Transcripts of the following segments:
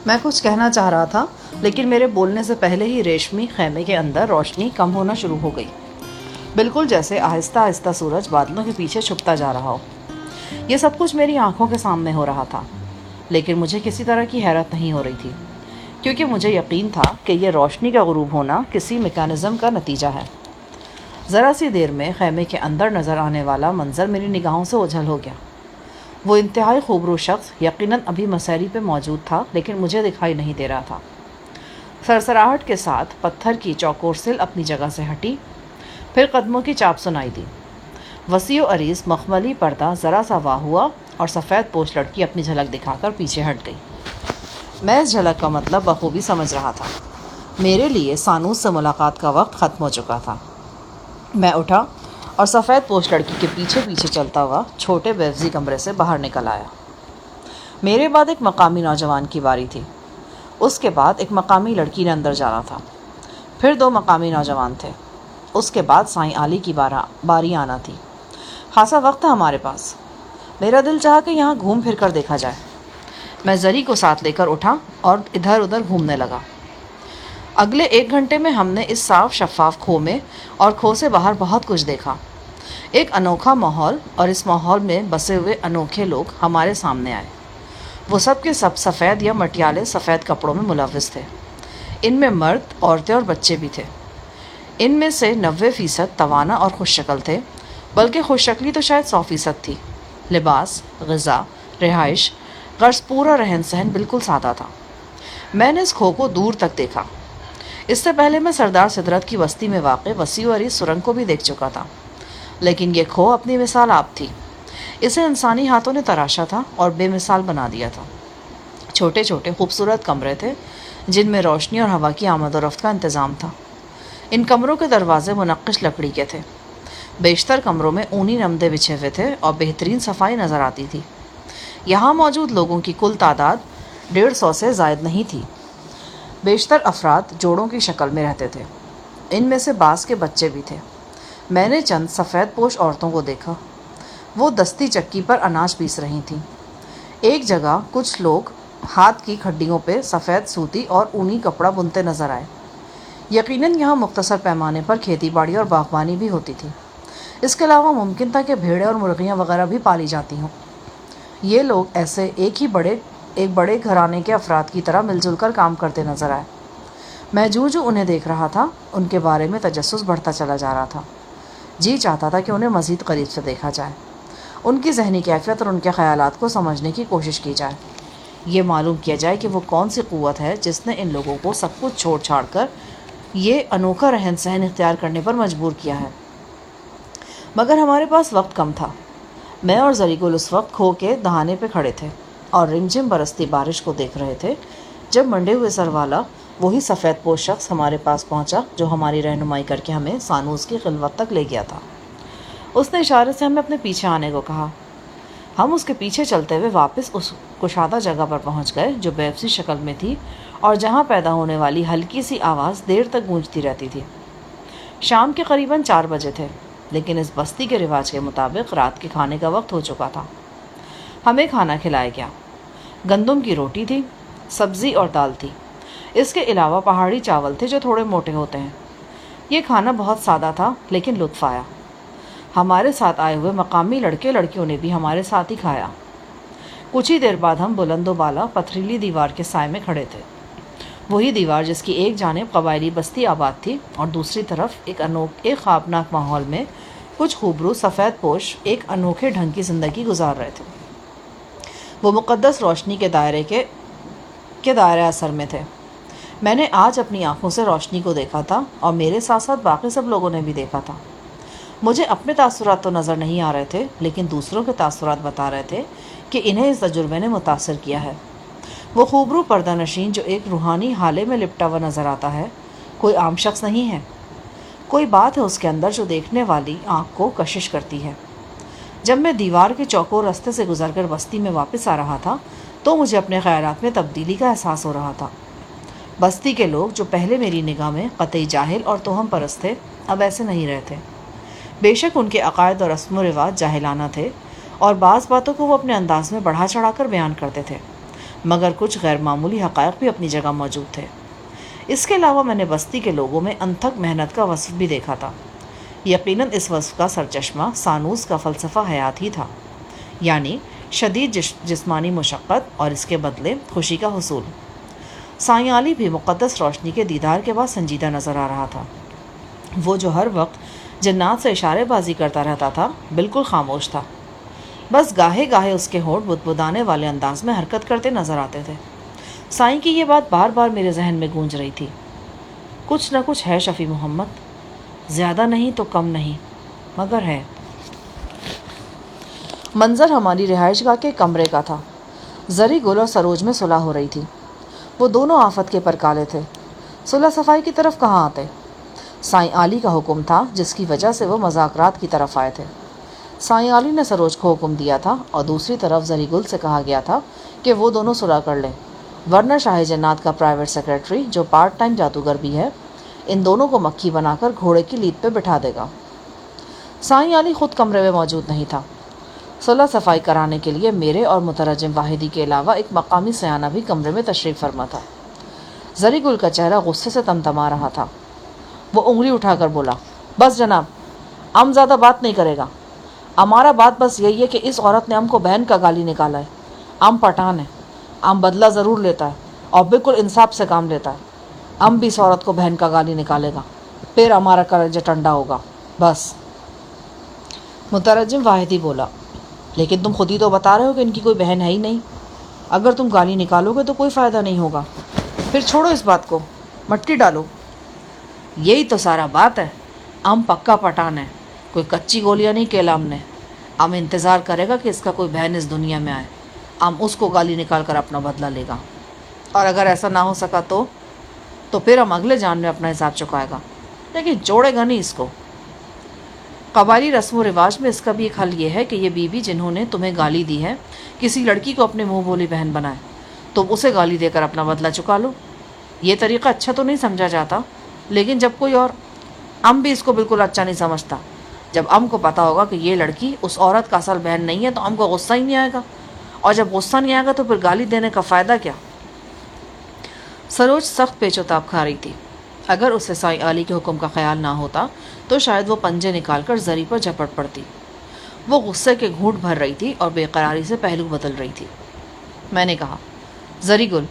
میں کچھ کہنا چاہ رہا تھا لیکن میرے بولنے سے پہلے ہی ریشمی خیمے کے اندر روشنی کم ہونا شروع ہو گئی، بالکل جیسے آہستہ آہستہ سورج بادلوں کے پیچھے چھپتا جا رہا ہو۔ یہ سب کچھ میری آنکھوں کے سامنے ہو رہا تھا، لیکن مجھے کسی طرح کی حیرت نہیں ہو رہی تھی، کیونکہ مجھے یقین تھا کہ یہ روشنی کا غروب ہونا کسی میکانزم کا نتیجہ ہے۔ ذرا سی دیر میں خیمے کے اندر نظر آنے والا منظر میری نگاہوں سے اوجھل ہو گیا۔ وہ انتہائی خوبرو شخص یقیناً ابھی مسیری پہ موجود تھا، لیکن مجھے دکھائی نہیں دے رہا تھا۔ سرسراہٹ کے ساتھ پتھر کی چوکور سل اپنی جگہ سے ہٹی، پھر قدموں کی چاپ سنائی دی۔ وسیع و عریض مخملی پردہ ذرا سا واہ ہوا اور سفید پوش لڑکی اپنی جھلک دکھا کر پیچھے ہٹ گئی۔ میں اس جھلک کا مطلب بخوبی سمجھ رہا تھا۔ میرے لیے سانوس سے ملاقات کا وقت ختم ہو چکا تھا۔ میں اٹھا اور سفید پوش لڑکی کے پیچھے پیچھے چلتا ہوا چھوٹے بیوزی کمرے سے باہر نکل آیا۔ میرے بعد ایک مقامی نوجوان کی باری تھی، اس کے بعد ایک مقامی لڑکی نے اندر جانا تھا، پھر 2 مقامی نوجوان تھے، اس کے بعد سائیں علی کی باری آنا تھی۔ خاصا وقت تھا ہمارے پاس۔ میرا دل چاہا کہ یہاں گھوم پھر کر دیکھا جائے۔ میں زری کو ساتھ لے کر اٹھا اور ادھر ادھر گھومنے لگا۔ اگلے 1 گھنٹے میں ہم نے اس صاف شفاف کھو میں اور کھو سے باہر بہت کچھ دیکھا۔ ایک انوکھا ماحول، اور اس ماحول میں بسے ہوئے انوکھے لوگ ہمارے سامنے آئے۔ وہ سب کے سب سفید یا مٹیالے سفید کپڑوں میں ملوث تھے۔ ان میں مرد، عورتیں اور بچے بھی تھے۔ ان میں سے 90% توانا اور خوش شکل تھے، بلکہ خوش شکلی تو شاید 100% تھی۔ لباس، غذا، رہائش، غرض پورا رہن سہن بالکل سادہ تھا۔ میں نے اس کھو کو دور تک دیکھا۔ اس سے پہلے میں سردار سدرت کی بستی میں واقع وسیع و عریض سرنگ کو بھی دیکھ چکا تھا، لیکن یہ کھو اپنی مثال آپ تھی۔ اسے انسانی ہاتھوں نے تراشا تھا اور بے مثال بنا دیا تھا۔ چھوٹے چھوٹے خوبصورت کمرے تھے جن میں روشنی اور ہوا کی آمد و رفت کا انتظام تھا۔ ان کمروں کے دروازے منقش لکڑی کے تھے۔ بیشتر کمروں میں اونی نمدے بچھے ہوئے تھے اور بہترین صفائی نظر آتی تھی۔ یہاں موجود لوگوں کی کل تعداد 150 سے زائد نہیں تھی۔ بیشتر افراد جوڑوں کی شکل میں رہتے تھے۔ ان میں سے بعض کے بچے بھی تھے۔ میں نے چند سفید پوش عورتوں کو دیکھا، وہ دستی چکی پر اناج پیس رہی تھیں۔ ایک جگہ کچھ لوگ ہاتھ کی کھڈیوں پہ سفید سوتی اور اونی کپڑا بنتے نظر آئے۔ یقیناً یہاں مختصر پیمانے پر کھیتی باڑی اور باغبانی بھی ہوتی تھی۔ اس کے علاوہ ممکن تھا کہ بھیڑیں اور مرغیاں وغیرہ بھی پالی جاتی ہوں۔ یہ لوگ ایسے ایک بڑے گھرانے کے افراد کی طرح مل جل کر کام کرتے نظر آئے۔ میں جو انہیں دیکھ رہا تھا ان کے بارے میں تجسس بڑھتا چلا جا رہا تھا۔ جی چاہتا تھا کہ انہیں مزید قریب سے دیکھا جائے، ان کی ذہنی کیفیت اور ان کے خیالات کو سمجھنے کی کوشش کی جائے، یہ معلوم کیا جائے کہ وہ کون سی قوت ہے جس نے ان لوگوں کو سب کچھ چھوڑ چھاڑ کر یہ انوکھا رہن سہن اختیار کرنے پر مجبور کیا ہے۔ مگر ہمارے پاس وقت کم تھا۔ میں اور زری گل اس وقت کھو کے دہانے پہ کھڑے تھے اور رمجھم برستی بارش کو دیکھ رہے تھے جب منڈے ہوئے سر والا وہی سفید پوش شخص ہمارے پاس پہنچا جو ہماری رہنمائی کر کے ہمیں سانوس کی خلوت تک لے گیا تھا۔ اس نے اشارے سے ہمیں اپنے پیچھے آنے کو کہا۔ ہم اس کے پیچھے چلتے ہوئے واپس اس کشادہ جگہ پر پہنچ گئے جو بیوسی شکل میں تھی اور جہاں پیدا ہونے والی ہلکی سی آواز دیر تک گونجتی رہتی تھی۔ شام کے قریباً 4 بجے تھے، لیکن اس بستی کے رواج کے مطابق رات کے کھانے کا وقت ہو چکا تھا۔ ہمیں کھانا کھلایا گیا۔ گندم کی روٹی تھی، سبزی اور دال تھی۔ اس کے علاوہ پہاڑی چاول تھے جو تھوڑے موٹے ہوتے ہیں۔ یہ کھانا بہت سادہ تھا لیکن لطف آیا۔ ہمارے ساتھ آئے ہوئے مقامی لڑکے لڑکیوں نے بھی ہمارے ساتھ ہی کھایا۔ کچھ ہی دیر بعد ہم بلند و بالا پتھریلی دیوار کے سائے میں کھڑے تھے، وہی دیوار جس کی ایک جانب قبائلی بستی آباد تھی اور دوسری طرف ایک خوابناک ماحول میں کچھ خوبرو سفید پوش ایک انوکھے ڈھنگ کی زندگی گزار رہے تھے۔ وہ مقدس روشنی کے دائرہ اثر میں تھے۔ میں نے آج اپنی آنکھوں سے روشنی کو دیکھا تھا اور میرے ساتھ ساتھ باقی سب لوگوں نے بھی دیکھا تھا۔ مجھے اپنے تاثرات تو نظر نہیں آ رہے تھے، لیکن دوسروں کے تاثرات بتا رہے تھے کہ انہیں اس تجربے نے متاثر کیا ہے۔ وہ خوبرو پردہ نشین جو ایک روحانی حالے میں لپٹا ہوا نظر آتا ہے، کوئی عام شخص نہیں ہے۔ کوئی بات ہے اس کے اندر جو دیکھنے والی آنکھ کو کشش کرتی ہے۔ جب میں دیوار کے چوکور رستے سے گزر کر بستی میں واپس آ رہا تھا تو مجھے اپنے خیالات میں تبدیلی کا احساس ہو رہا تھا۔ بستی کے لوگ جو پہلے میری نگاہ میں قطعی جاہل اور توہم پرست تھے، اب ایسے نہیں رہے تھے۔ بے شک ان کے عقائد اور رسم و رواج جاہلانہ تھے اور بعض باتوں کو وہ اپنے انداز میں بڑھا چڑھا کر بیان کرتے تھے، مگر کچھ غیر معمولی حقائق بھی اپنی جگہ موجود تھے۔ اس کے علاوہ میں نے بستی کے لوگوں میں انتھک محنت کا وصف بھی دیکھا تھا۔ یقیناً اس وصف کا سرچشمہ سانوس کا فلسفہ حیات ہی تھا، یعنی شدید جسمانی مشقت اور اس کے بدلے خوشی کا حصول۔ سائیں علی بھی مقدس روشنی کے دیدار کے بعد سنجیدہ نظر آ رہا تھا۔ وہ جو ہر وقت جنات سے اشارے بازی کرتا رہتا تھا بالکل خاموش تھا، بس گاہے گاہے اس کے ہونٹ بدبدانے والے انداز میں حرکت کرتے نظر آتے تھے۔ سائیں کی یہ بات بار بار میرے ذہن میں گونج رہی تھی، کچھ نہ کچھ ہے شفیع محمد، زیادہ نہیں تو کم نہیں، مگر ہے۔ منظر ہماری رہائش گاہ کے کمرے کا تھا۔ زری گل اور سروج میں صلح ہو رہی تھی۔ وہ دونوں آفت کے پرکالے تھے، صلح صفائی کی طرف کہاں آتے؟ سائیں علی کا حکم تھا جس کی وجہ سے وہ مذاکرات کی طرف آئے تھے۔ سائیں علی نے سروج کو حکم دیا تھا اور دوسری طرف زری گل سے کہا گیا تھا کہ وہ دونوں صلح کر لیں، ورنہ شاہ جنات کا پرائیویٹ سیکرٹری جو پارٹ ٹائم جادوگر بھی ہے ان دونوں کو مکھی بنا کر گھوڑے کی لیٹ پہ بٹھا دے گا۔ سائیں علی خود کمرے میں موجود نہیں تھا۔ صلح صفائی کرانے کے لیے میرے اور مترجم واحدی کے علاوہ ایک مقامی سیانہ بھی کمرے میں تشریف فرما تھا۔ زری گل کا چہرہ غصے سے تمتما رہا تھا۔ وہ انگلی اٹھا کر بولا، بس جناب، ہم زیادہ بات نہیں کرے گا۔ ہمارا بات بس یہی ہے کہ اس عورت نے ہم کو بہن کا گالی نکالا ہے۔ ہم پٹھان ہیں، ہم بدلہ ضرور لیتا ہے اور بالکل انصاف سے کام لیتا ہے۔ ہم بھی اس عورت کو بہن کا گالی نکالے گا، پھر ہمارا کلیجہ ٹھنڈا ہوگا، بس۔ مترجم واحدی بولا، لیکن تم خود ہی تو بتا رہے ہو کہ ان کی کوئی بہن ہے ہی نہیں۔ اگر تم گالی نکالو گے تو کوئی فائدہ نہیں ہوگا، پھر چھوڑو اس بات کو، مٹی ڈالو۔ یہی تو سارا بات ہے، ہم پکا پٹھان ہیں، کوئی کچی گولیاں نہیں کھیلا ہم نے۔ ہم انتظار کرے گا کہ اس کا کوئی بہن اس دنیا میں آئے، ہم اس کو گالی نکال کر اپنا بدلہ لے گا، اور اگر ایسا نہ ہو سکا تو پھر ہم اگلے جان میں اپنا حساب چکائے گا، لیکن چھوڑے گا نہیں اس کو۔ قبائلی رسم و رواج میں اس کا بھی ایک حل یہ ہے کہ یہ بیوی جنہوں نے تمہیں گالی دی ہے کسی لڑکی کو اپنے منہ بولی بہن بنائے، تم اسے گالی دے کر اپنا بدلہ چکا لو۔ یہ طریقہ اچھا تو نہیں سمجھا جاتا، لیکن جب کوئی اور، ہم بھی اس کو بالکل اچھا نہیں سمجھتا۔ جب ہم کو پتا ہوگا کہ یہ لڑکی اس عورت کا اصل بہن نہیں ہے تو ہم کو غصہ ہی نہیں آئے گا، اور جب غصہ نہیں آئے گا تو پھر گالی دینے کا فائدہ کیا؟ سروج سخت پیچ و تاب کھا رہی تھی۔ اگر اسے سائیں علی کے حکم کا خیال نہ ہوتا تو شاید وہ پنجے نکال کر زری پر جھپٹ پڑتی۔ وہ غصے کے گھونٹ بھر رہی تھی اور بے قراری سے پہلو بدل رہی تھی۔ میں نے کہا، زری گل،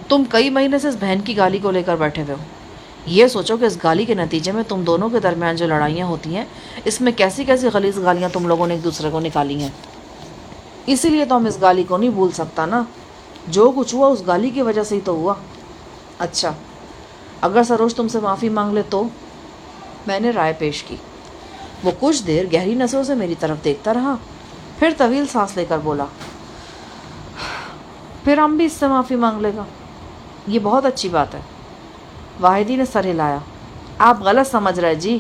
تم کئی مہینے سے اس بہن کی گالی کو لے کر بیٹھے ہوئے ہو۔ یہ سوچو کہ اس گالی کے نتیجے میں تم دونوں کے درمیان جو لڑائیاں ہوتی ہیں، اس میں کیسی کیسی غلیظ گالیاں تم لوگوں نے ایک دوسرے کو نکالی ہیں۔ اسی لیے تو ہم اس گالی کو نہیں بھول سکتا نا، جو کچھ ہوا اس گالی کی وجہ سے ہی تو ہوا۔ اچھا، اگر سروج تم سے معافی مانگ لے تو؟ میں نے رائے پیش کی۔ وہ کچھ دیر گہری نظروں سے میری طرف دیکھتا رہا، پھر طویل سانس لے کر بولا، پھر ہم بھی اس سے معافی مانگ لے گا۔ یہ بہت اچھی بات ہے۔ واحدی نے سر ہلایا، آپ غلط سمجھ رہے جی،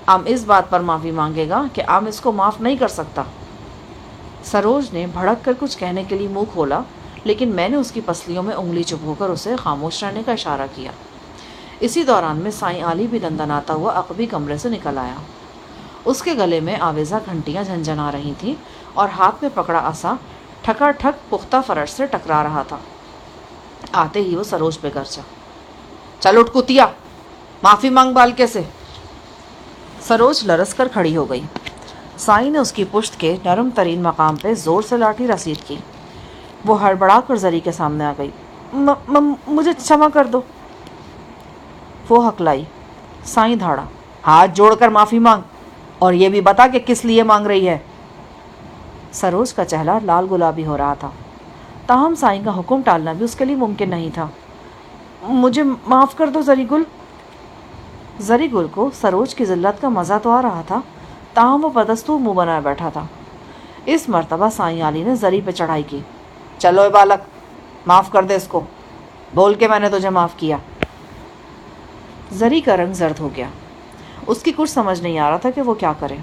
ہم اس بات پر معافی مانگے گا کہ ہم اس کو معاف نہیں کر سکتا۔ سروج نے بھڑک کر کچھ کہنے کے لیے منہ کھولا، لیکن میں نے اس کی پسلیوں میں انگلی چبھو کر اسے خاموش رہنے کا اشارہ کیا۔ اسی دوران میں سائیں علی بھی دندناتا ہوا عقبی کمرے سے نکل آیا۔ اس کے گلے میں آویزہ گھنٹیاں جھنجھنا رہی تھیں اور ہاتھ میں پکڑا عصا ٹھکا ٹھک پختہ فرش سے ٹکرا رہا تھا۔ آتے ہی وہ سروج پہ گرجا، چل اٹھ کتیا، معافی مانگ بالکے سے۔ سروج لرز کر کھڑی ہو گئی۔ سائیں نے اس کی پشت کے نرم ترین مقام پہ زور سے لاٹھی رسید کی۔ وہ ہڑبڑا کر زری کے سامنے آ گئی۔ مجھے چھما کر دو۔ وہ ہکلائی۔ سائیں دھاڑا، ہاتھ جوڑ کر معافی مانگ، اور یہ بھی بتا کہ کس لیے مانگ رہی ہے۔ سروج کا چہرہ لال گلابی ہو رہا تھا، تاہم سائیں کا حکم ٹالنا بھی اس کے لیے ممکن نہیں تھا۔ مجھے معاف کر دو زری گل۔ زری گل کو سروج کی ذلت کا مزہ تو آ رہا تھا، تاہم وہ بدستور منہ بنائے بیٹھا تھا۔ اس مرتبہ سائیں علی نے زری پہ چڑھائی کی۔ چلو اے بالک، معاف کر دے اس کو، بول کے میں نے تجھے معاف کیا۔ زری کا رنگ زرد ہو گیا۔ اس کی کچھ سمجھ نہیں آ رہا تھا کہ وہ کیا کرے۔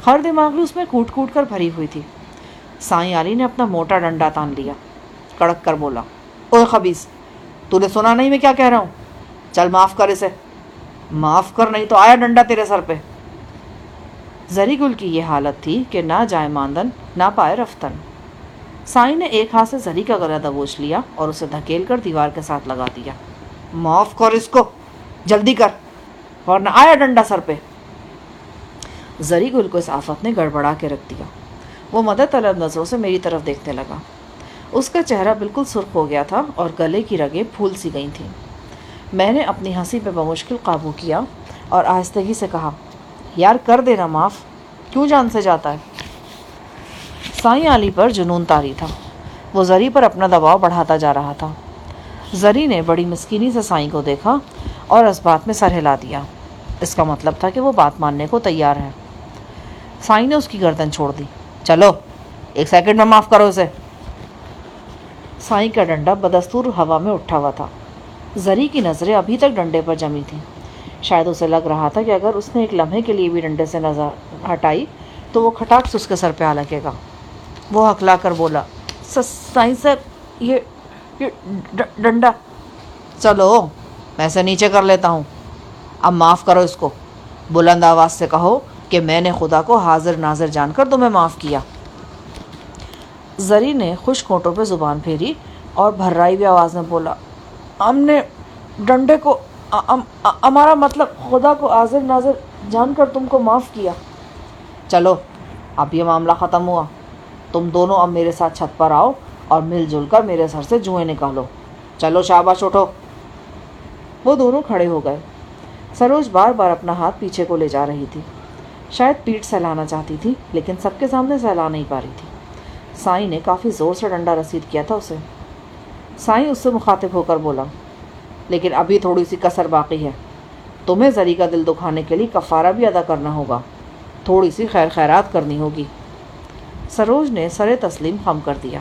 ہر دماغی اس میں کوٹ کوٹ کر بھری ہوئی تھی۔ سائیں علی نے اپنا موٹا ڈنڈا تان لیا، کڑک کر بولا، اوے خبیث، تو نے سنا نہیں میں کیا کہہ رہا ہوں؟ چل معاف کر اسے، معاف کر نہیں تو آیا ڈنڈا تیرے سر پہ۔ زری گل کی یہ حالت تھی کہ نہ جائے ماندن نہ پائے رفتن۔ سائی نے ایک ہاتھ سے زری کا گلا دبوچ لیا اور اسے دھکیل کر دیوار کے ساتھ لگا دیا۔ معاف کر اس کو، جلدی کر، ورنہ آیا ڈنڈا سر پہ۔ زری گل کو اس آفت نے گڑبڑا کے رکھ دیا۔ وہ مدد طلب نظروں سے میری طرف دیکھنے لگا۔ اس کا چہرہ بالکل سرخ ہو گیا تھا اور گلے کی رگیں پھول سی گئی تھیں۔ میں نے اپنی ہنسی پہ بمشکل قابو کیا اور آہستگی سے کہا، یار کر دینا معاف، کیوں جان سے جاتا ہے؟ سائیں علی پر جنون طاری تھا۔ وہ زری پر اپنا دباؤ بڑھاتا جا رہا تھا۔ زری نے بڑی مسکینی سے سائیں کو دیکھا اور اس بات میں سر ہلا دیا۔ اس کا مطلب تھا کہ وہ بات ماننے کو تیار ہے۔ سائیں نے اس کی گردن چھوڑ دی۔ چلو 1 سیکنڈ میں معاف کرو اسے۔ سائیں کا ڈنڈا بدستور ہوا میں اٹھا ہوا تھا۔ زری کی نظریں ابھی تک ڈنڈے پر جمی تھیں۔ شاید اسے لگ رہا تھا کہ اگر اس نے ایک لمحے کے لیے بھی ڈنڈے سے نظر ہٹائی تو وہ کھٹاک سے اس کے سر پہ آ لگے گا۔ وہ ہکلا کر بولا، سائیں صاحب یہ ڈنڈا۔ چلو میں اسے نیچے کر لیتا ہوں، اب معاف کرو اس کو۔ بلند آواز سے کہو کہ میں نے خدا کو حاضر ناظر جان کر تمہیں معاف کیا۔ زری نے خشک ہونٹوں پہ زبان پھیری اور بھررائی ہوئی آواز میں بولا، ہم نے ڈنڈے کو ہمارا مطلب خدا کو حاضر ناظر جان کر تم کو معاف کیا۔ چلو اب یہ معاملہ ختم ہوا، تم دونوں اب میرے ساتھ چھت پر آؤ اور مل جل کر میرے سر سے جوئیں نکالو۔ چلو شاباش اٹھو۔ وہ دونوں کھڑے ہو گئے۔ سروج بار بار اپنا ہاتھ پیچھے کو لے جا رہی تھی، شاید پیٹھ سہلانا چاہتی تھی لیکن سب کے سامنے سہلا نہیں پا رہی تھی۔ سائیں نے کافی زور سے ڈنڈا رسید کیا تھا اسے۔ سائیں اس سے مخاطب ہو کر بولا، لیکن ابھی تھوڑی سی کسر باقی ہے، تمہیں زری کا دل دکھانے کے لیے کفارہ بھی ادا کرنا ہوگا، تھوڑی سی خیر خیرات کرنی ہوگی۔ سروج نے سر تسلیم خم کر دیا۔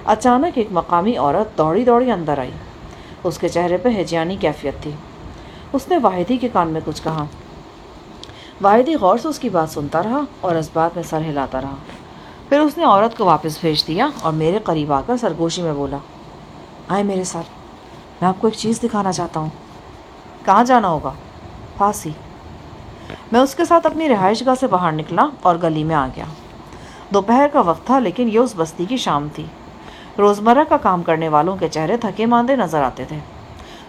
اچانک ایک مقامی عورت دوڑی دوڑی اندر آئی۔ اس کے چہرے پہ ہجیانی کیفیت تھی۔ اس نے واحدی کے کان میں کچھ کہا۔ واحدی غور سے اس کی بات سنتا رہا اور اس بات میں سر ہلاتا رہا۔ پھر اس نے عورت کو واپس بھیج دیا اور میرے قریب آ کر سرگوشی میں بولا، آئے میرے ساتھ، میں آپ کو ایک چیز دکھانا چاہتا ہوں۔ کہاں جانا ہوگا؟ پاس ہی۔ میں اس کے ساتھ اپنی رہائش گاہ سے باہر نکلا اور گلی میں آ گیا۔ دوپہر کا وقت تھا لیکن یہ اس بستی کی شام تھی۔ روزمرہ کا کام کرنے والوں کے چہرے تھکے ماندے نظر آتے تھے۔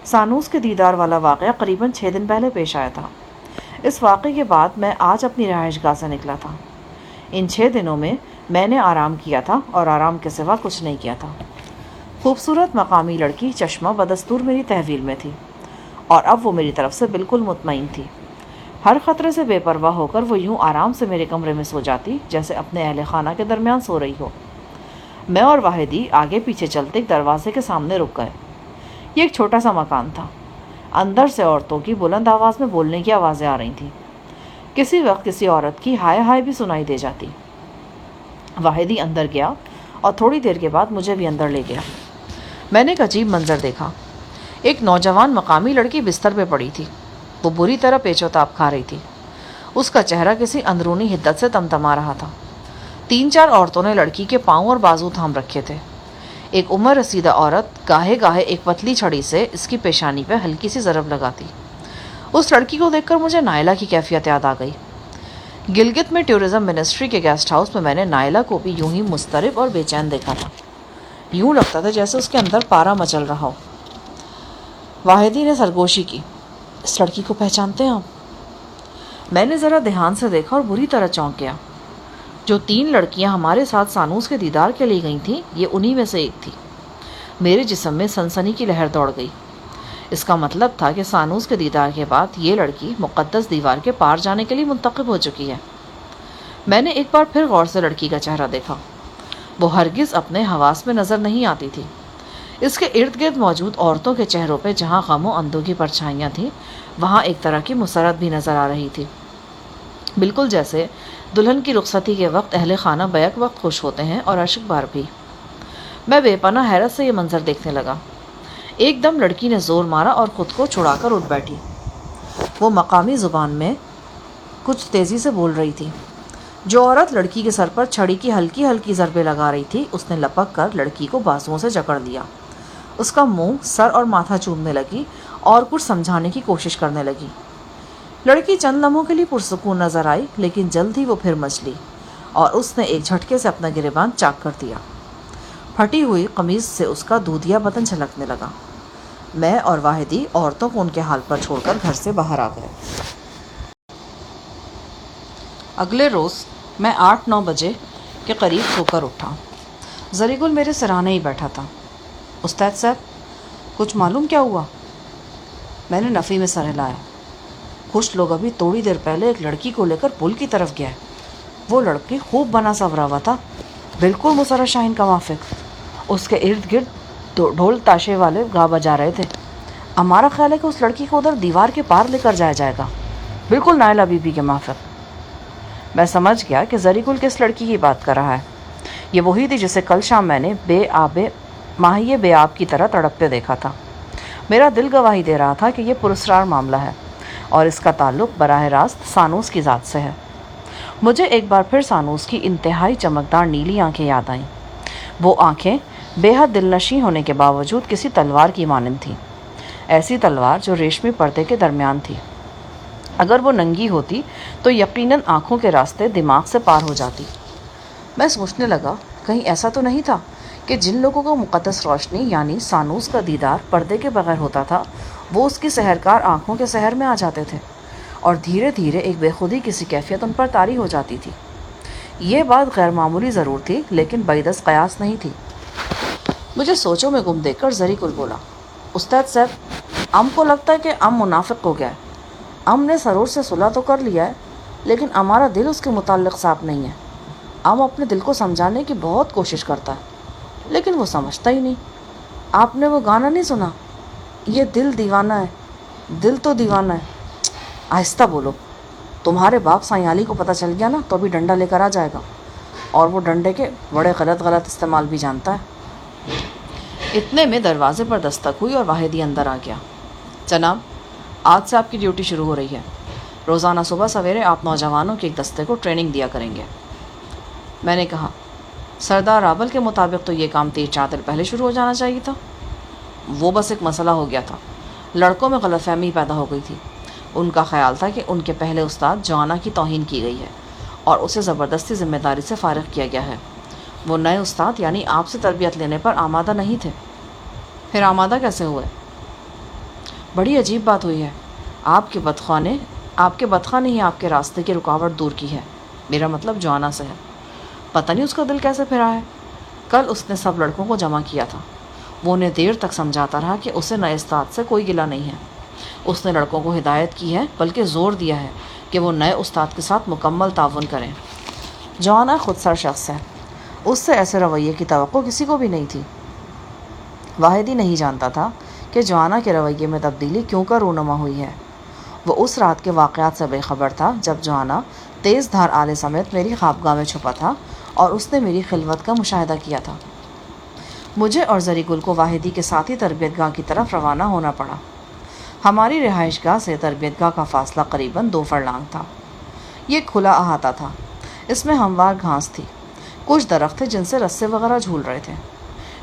سانوس کے دیدار والا واقعہ قریباً 6 دن پہلے پیش آیا تھا۔ اس واقعے کے بعد میں آج اپنی رہائش گاہ سے نکلا تھا۔ ان 6 دنوں میں نے آرام کیا تھا اور آرام کے سوا کچھ نہیں کیا تھا۔ خوبصورت مقامی لڑکی چشمہ بدستور میری تحویل میں تھی اور اب وہ میری طرف سے بالکل مطمئن تھی۔ ہر خطرے سے بے پرواہ ہو کر وہ یوں آرام سے میرے کمرے میں سو جاتی جیسے اپنے اہل خانہ کے درمیان سو رہی ہو۔ میں اور واحدی آگے پیچھے چلتے ایک دروازے کے سامنے رک گئے۔ یہ ایک چھوٹا سا مکان تھا۔ اندر سے عورتوں کی بلند آواز میں بولنے کی آوازیں آ رہی تھیں۔ کسی وقت کسی عورت کی ہائے ہائے بھی سنائی دے جاتی۔ واحدی اندر گیا اور تھوڑی دیر کے بعد مجھے بھی اندر لے گیا۔ میں نے ایک عجیب منظر دیکھا۔ ایک نوجوان مقامی لڑکی بستر پہ پڑی تھی۔ وہ بری طرح پیچ و تاب کھا رہی تھی۔ اس کا چہرہ کسی اندرونی حدت سے تمتما رہا تھا۔ 3-4 عورتوں نے لڑکی کے پاؤں اور بازو تھام رکھے تھے۔ ایک عمر رسیدہ عورت گاہے گاہے ایک پتلی چھڑی سے اس کی پیشانی پہ ہلکی سی ضرب لگاتی۔ اس لڑکی کو دیکھ کر مجھے نائلہ کی کیفیت یاد آ گئی۔ گلگت میں ٹورزم منسٹری کے گیسٹ ہاؤس میں نے نائلہ کو بھی یوں ہی مضطرب اور بے چین دیکھا تھا۔ یوں لگتا تھا جیسے اس کے اندر پارا مچل رہا ہو۔ واحدی نے سرگوشی کی، اس لڑکی کو پہچانتے ہیں آپ؟ میں نے ذرا دھیان سے دیکھا اور بری طرح چونک گیا۔ جو 3 لڑکیاں ہمارے ساتھ سانوس کے دیدار کے لیے گئی تھیں، یہ انہی میں سے ایک تھی۔ میرے جسم میں سنسنی کی لہر دوڑ گئی۔ اس کا مطلب تھا کہ سانوس کے دیدار کے بعد یہ لڑکی مقدس دیوار کے پار جانے کے لیے منتخب ہو چکی ہے۔ میں نے ایک بار پھر غور سے لڑکی کا چہرہ دیکھا۔ وہ ہرگز اپنے حواس میں نظر نہیں آتی تھی۔ اس کے ارد گرد موجود عورتوں کے چہروں پہ جہاں غم و اندوہ کی پرچھائیاں تھیں، وہاں ایک طرح کی مسرت بھی نظر آ رہی تھی، بالکل جیسے دلہن کی رخصتی کے وقت اہل خانہ بیک وقت خوش ہوتے ہیں اور عشق بار بھی۔ میں بے پناہ حیرت سے یہ منظر دیکھنے لگا۔ ایک دم لڑکی نے زور مارا اور خود کو چھڑا کر اٹھ بیٹھی۔ وہ مقامی زبان میں کچھ تیزی سے بول رہی تھی۔ جو عورت لڑکی کے سر پر چھڑی کی ہلکی ہلکی ضربیں لگا رہی تھی، اس نے لپک کر لڑکی کو بازوؤں سے جکڑ لیا۔ اس کا منہ، سر اور ماتھا چومنے لگی اور کچھ سمجھانے کی کوشش کرنے لگی۔ لڑکی چند لمحوں کے لیے پرسکون نظر آئی لیکن جلد ہی وہ پھر مچلی اور اس نے ایک جھٹکے سے اپنا گریبان چاک کر دیا۔ پھٹی ہوئی قمیض سے اس کا دودھیا بدن جھلکنے لگا۔ میں اور واحدی عورتوں کو ان کے حال پر چھوڑ کر گھر سے باہر آ گئے۔ اگلے روز میں 8-9 بجے کے قریب سو کر اٹھا۔ زری گل میرے سرانے ہی بیٹھا تھا۔ استاد صاحب، کچھ معلوم کیا ہوا؟ میں نے نفی میں سر ہلایا۔ کچھ لوگ ابھی تھوڑی دیر پہلے ایک لڑکی کو لے کر پل کی طرف گیا ہے۔ وہ لڑکی خوب بنا سنورا ہوا تھا، بالکل مسرت شاہین کا موافق۔ اس کے ارد گرد ڈھول تاشے والے گا بجا رہے تھے۔ ہمارا خیال ہے کہ اس لڑکی کو ادھر دیوار کے پار لے کر جایا جائے گا، بالکل نائلہ بی بی کے موافق۔ میں سمجھ گیا کہ زری گل کس لڑکی کی بات کر رہا ہے۔ یہ وہی تھی جسے کل شام میں نے ماہی بے آب کی طرح تڑپتے دیکھا تھا۔ میرا دل گواہی دے رہا تھا کہ یہ پراسرار معاملہ ہے اور اس کا تعلق براہ راست سانوس کی ذات سے ہے۔ مجھے ایک بار پھر سانوس کی انتہائی چمکدار نیلی آنکھیں یاد آئیں۔ وہ آنکھیں بے حد دل نشیں ہونے کے باوجود کسی تلوار کی مانند تھیں، ایسی تلوار جو ریشمی پردے کے درمیان تھی۔ اگر وہ ننگی ہوتی تو یقیناً آنکھوں کے راستے دماغ سے پار ہو جاتی۔ میں سوچنے لگا، کہیں ایسا تو نہیں تھا کہ جن لوگوں کو مقدس روشنی یعنی سانوس کا دیدار پردے کے بغیر ہوتا تھا، وہ اس کی سحرکار آنکھوں کے سحر میں آ جاتے تھے اور دھیرے دھیرے ایک بے خودی کسی کیفیت ان پر طاری ہو جاتی تھی۔ یہ بات غیر معمولی ضرور تھی، لیکن بعیداً قیاس نہیں تھی۔ مجھے سوچوں میں گم دیکھ کر زری گل بولا، استاد صاحب، کو لگتا ہے کہ منافق ہو گیا ہے۔ نے سرور سے صلح تو کر لیا ہے، لیکن ہمارا دل اس کے متعلق صاف نہیں ہے۔ اپنے دل کو سمجھانے کی بہت کوشش کرتا ہے، لیکن وہ سمجھتا ہی نہیں۔ آپ نے وہ گانا نہیں سنا، یہ دل دیوانہ ہے، دل تو دیوانہ ہے۔ آہستہ بولو، تمہارے باپ سائیں علی کو پتہ چل گیا نا تو بھی ڈنڈا لے کر آ جائے گا، اور وہ ڈنڈے کے بڑے غلط استعمال بھی جانتا ہے۔ اتنے میں دروازے پر دستک ہوئی اور واحدی اندر آ گیا۔ جناب، آج سے آپ کی ڈیوٹی شروع ہو رہی ہے۔ روزانہ صبح سویرے آپ نوجوانوں کے ایک دستے کو ٹریننگ دیا کریں گے۔ میں نے کہا، سردار رابل کے مطابق تو یہ کام 3-4 دن پہلے شروع ہو جانا چاہیے تھا۔ وہ بس ایک مسئلہ ہو گیا تھا، لڑکوں میں غلط فہمی پیدا ہو گئی تھی۔ ان کا خیال تھا کہ ان کے پہلے استاد جوانا کی توہین کی گئی ہے اور اسے زبردستی ذمہ داری سے فارغ کیا گیا ہے۔ وہ نئے استاد یعنی آپ سے تربیت لینے پر آمادہ نہیں تھے۔ پھر آمادہ کیسے ہوئے؟ بڑی عجیب بات ہوئی ہے۔ آپ کے بدخواہ نے ہی آپ کے راستے کی رکاوٹ دور کی ہے، میرا مطلب جوانا سے ہے۔ پتہ نہیں اس کا دل کیسے پھرا ہے۔ کل اس نے سب لڑکوں کو جمع کیا تھا۔ وہ انہیں دیر تک سمجھاتا رہا کہ اسے نئے استاد سے کوئی گلہ نہیں ہے۔ اس نے لڑکوں کو ہدایت کی ہے، بلکہ زور دیا ہے کہ وہ نئے استاد کے ساتھ مکمل تعاون کریں۔ جوانا خود سر شخص ہے، اس سے ایسے رویے کی توقع کسی کو بھی نہیں تھی۔ واحدی نہیں جانتا تھا کہ جوانا کے رویے میں تبدیلی کیوں کر رونما ہوئی ہے۔ وہ اس رات کے واقعات سے بے خبر تھا جب جوانا تیز دھار آلے سمیت میری خوابگاہ میں چھپا تھا اور اس نے میری خلوت کا مشاہدہ کیا تھا۔ مجھے اور زری گل کو واحدی کے ساتھ ہی تربیت گاہ کی طرف روانہ ہونا پڑا۔ ہماری رہائش گاہ سے تربیت گاہ کا فاصلہ قریباً 2 فرلانگ تھا۔ یہ کھلا احاطہ تھا، اس میں ہموار گھاس تھی، کچھ درخت تھے جن سے رسے وغیرہ جھول رہے تھے۔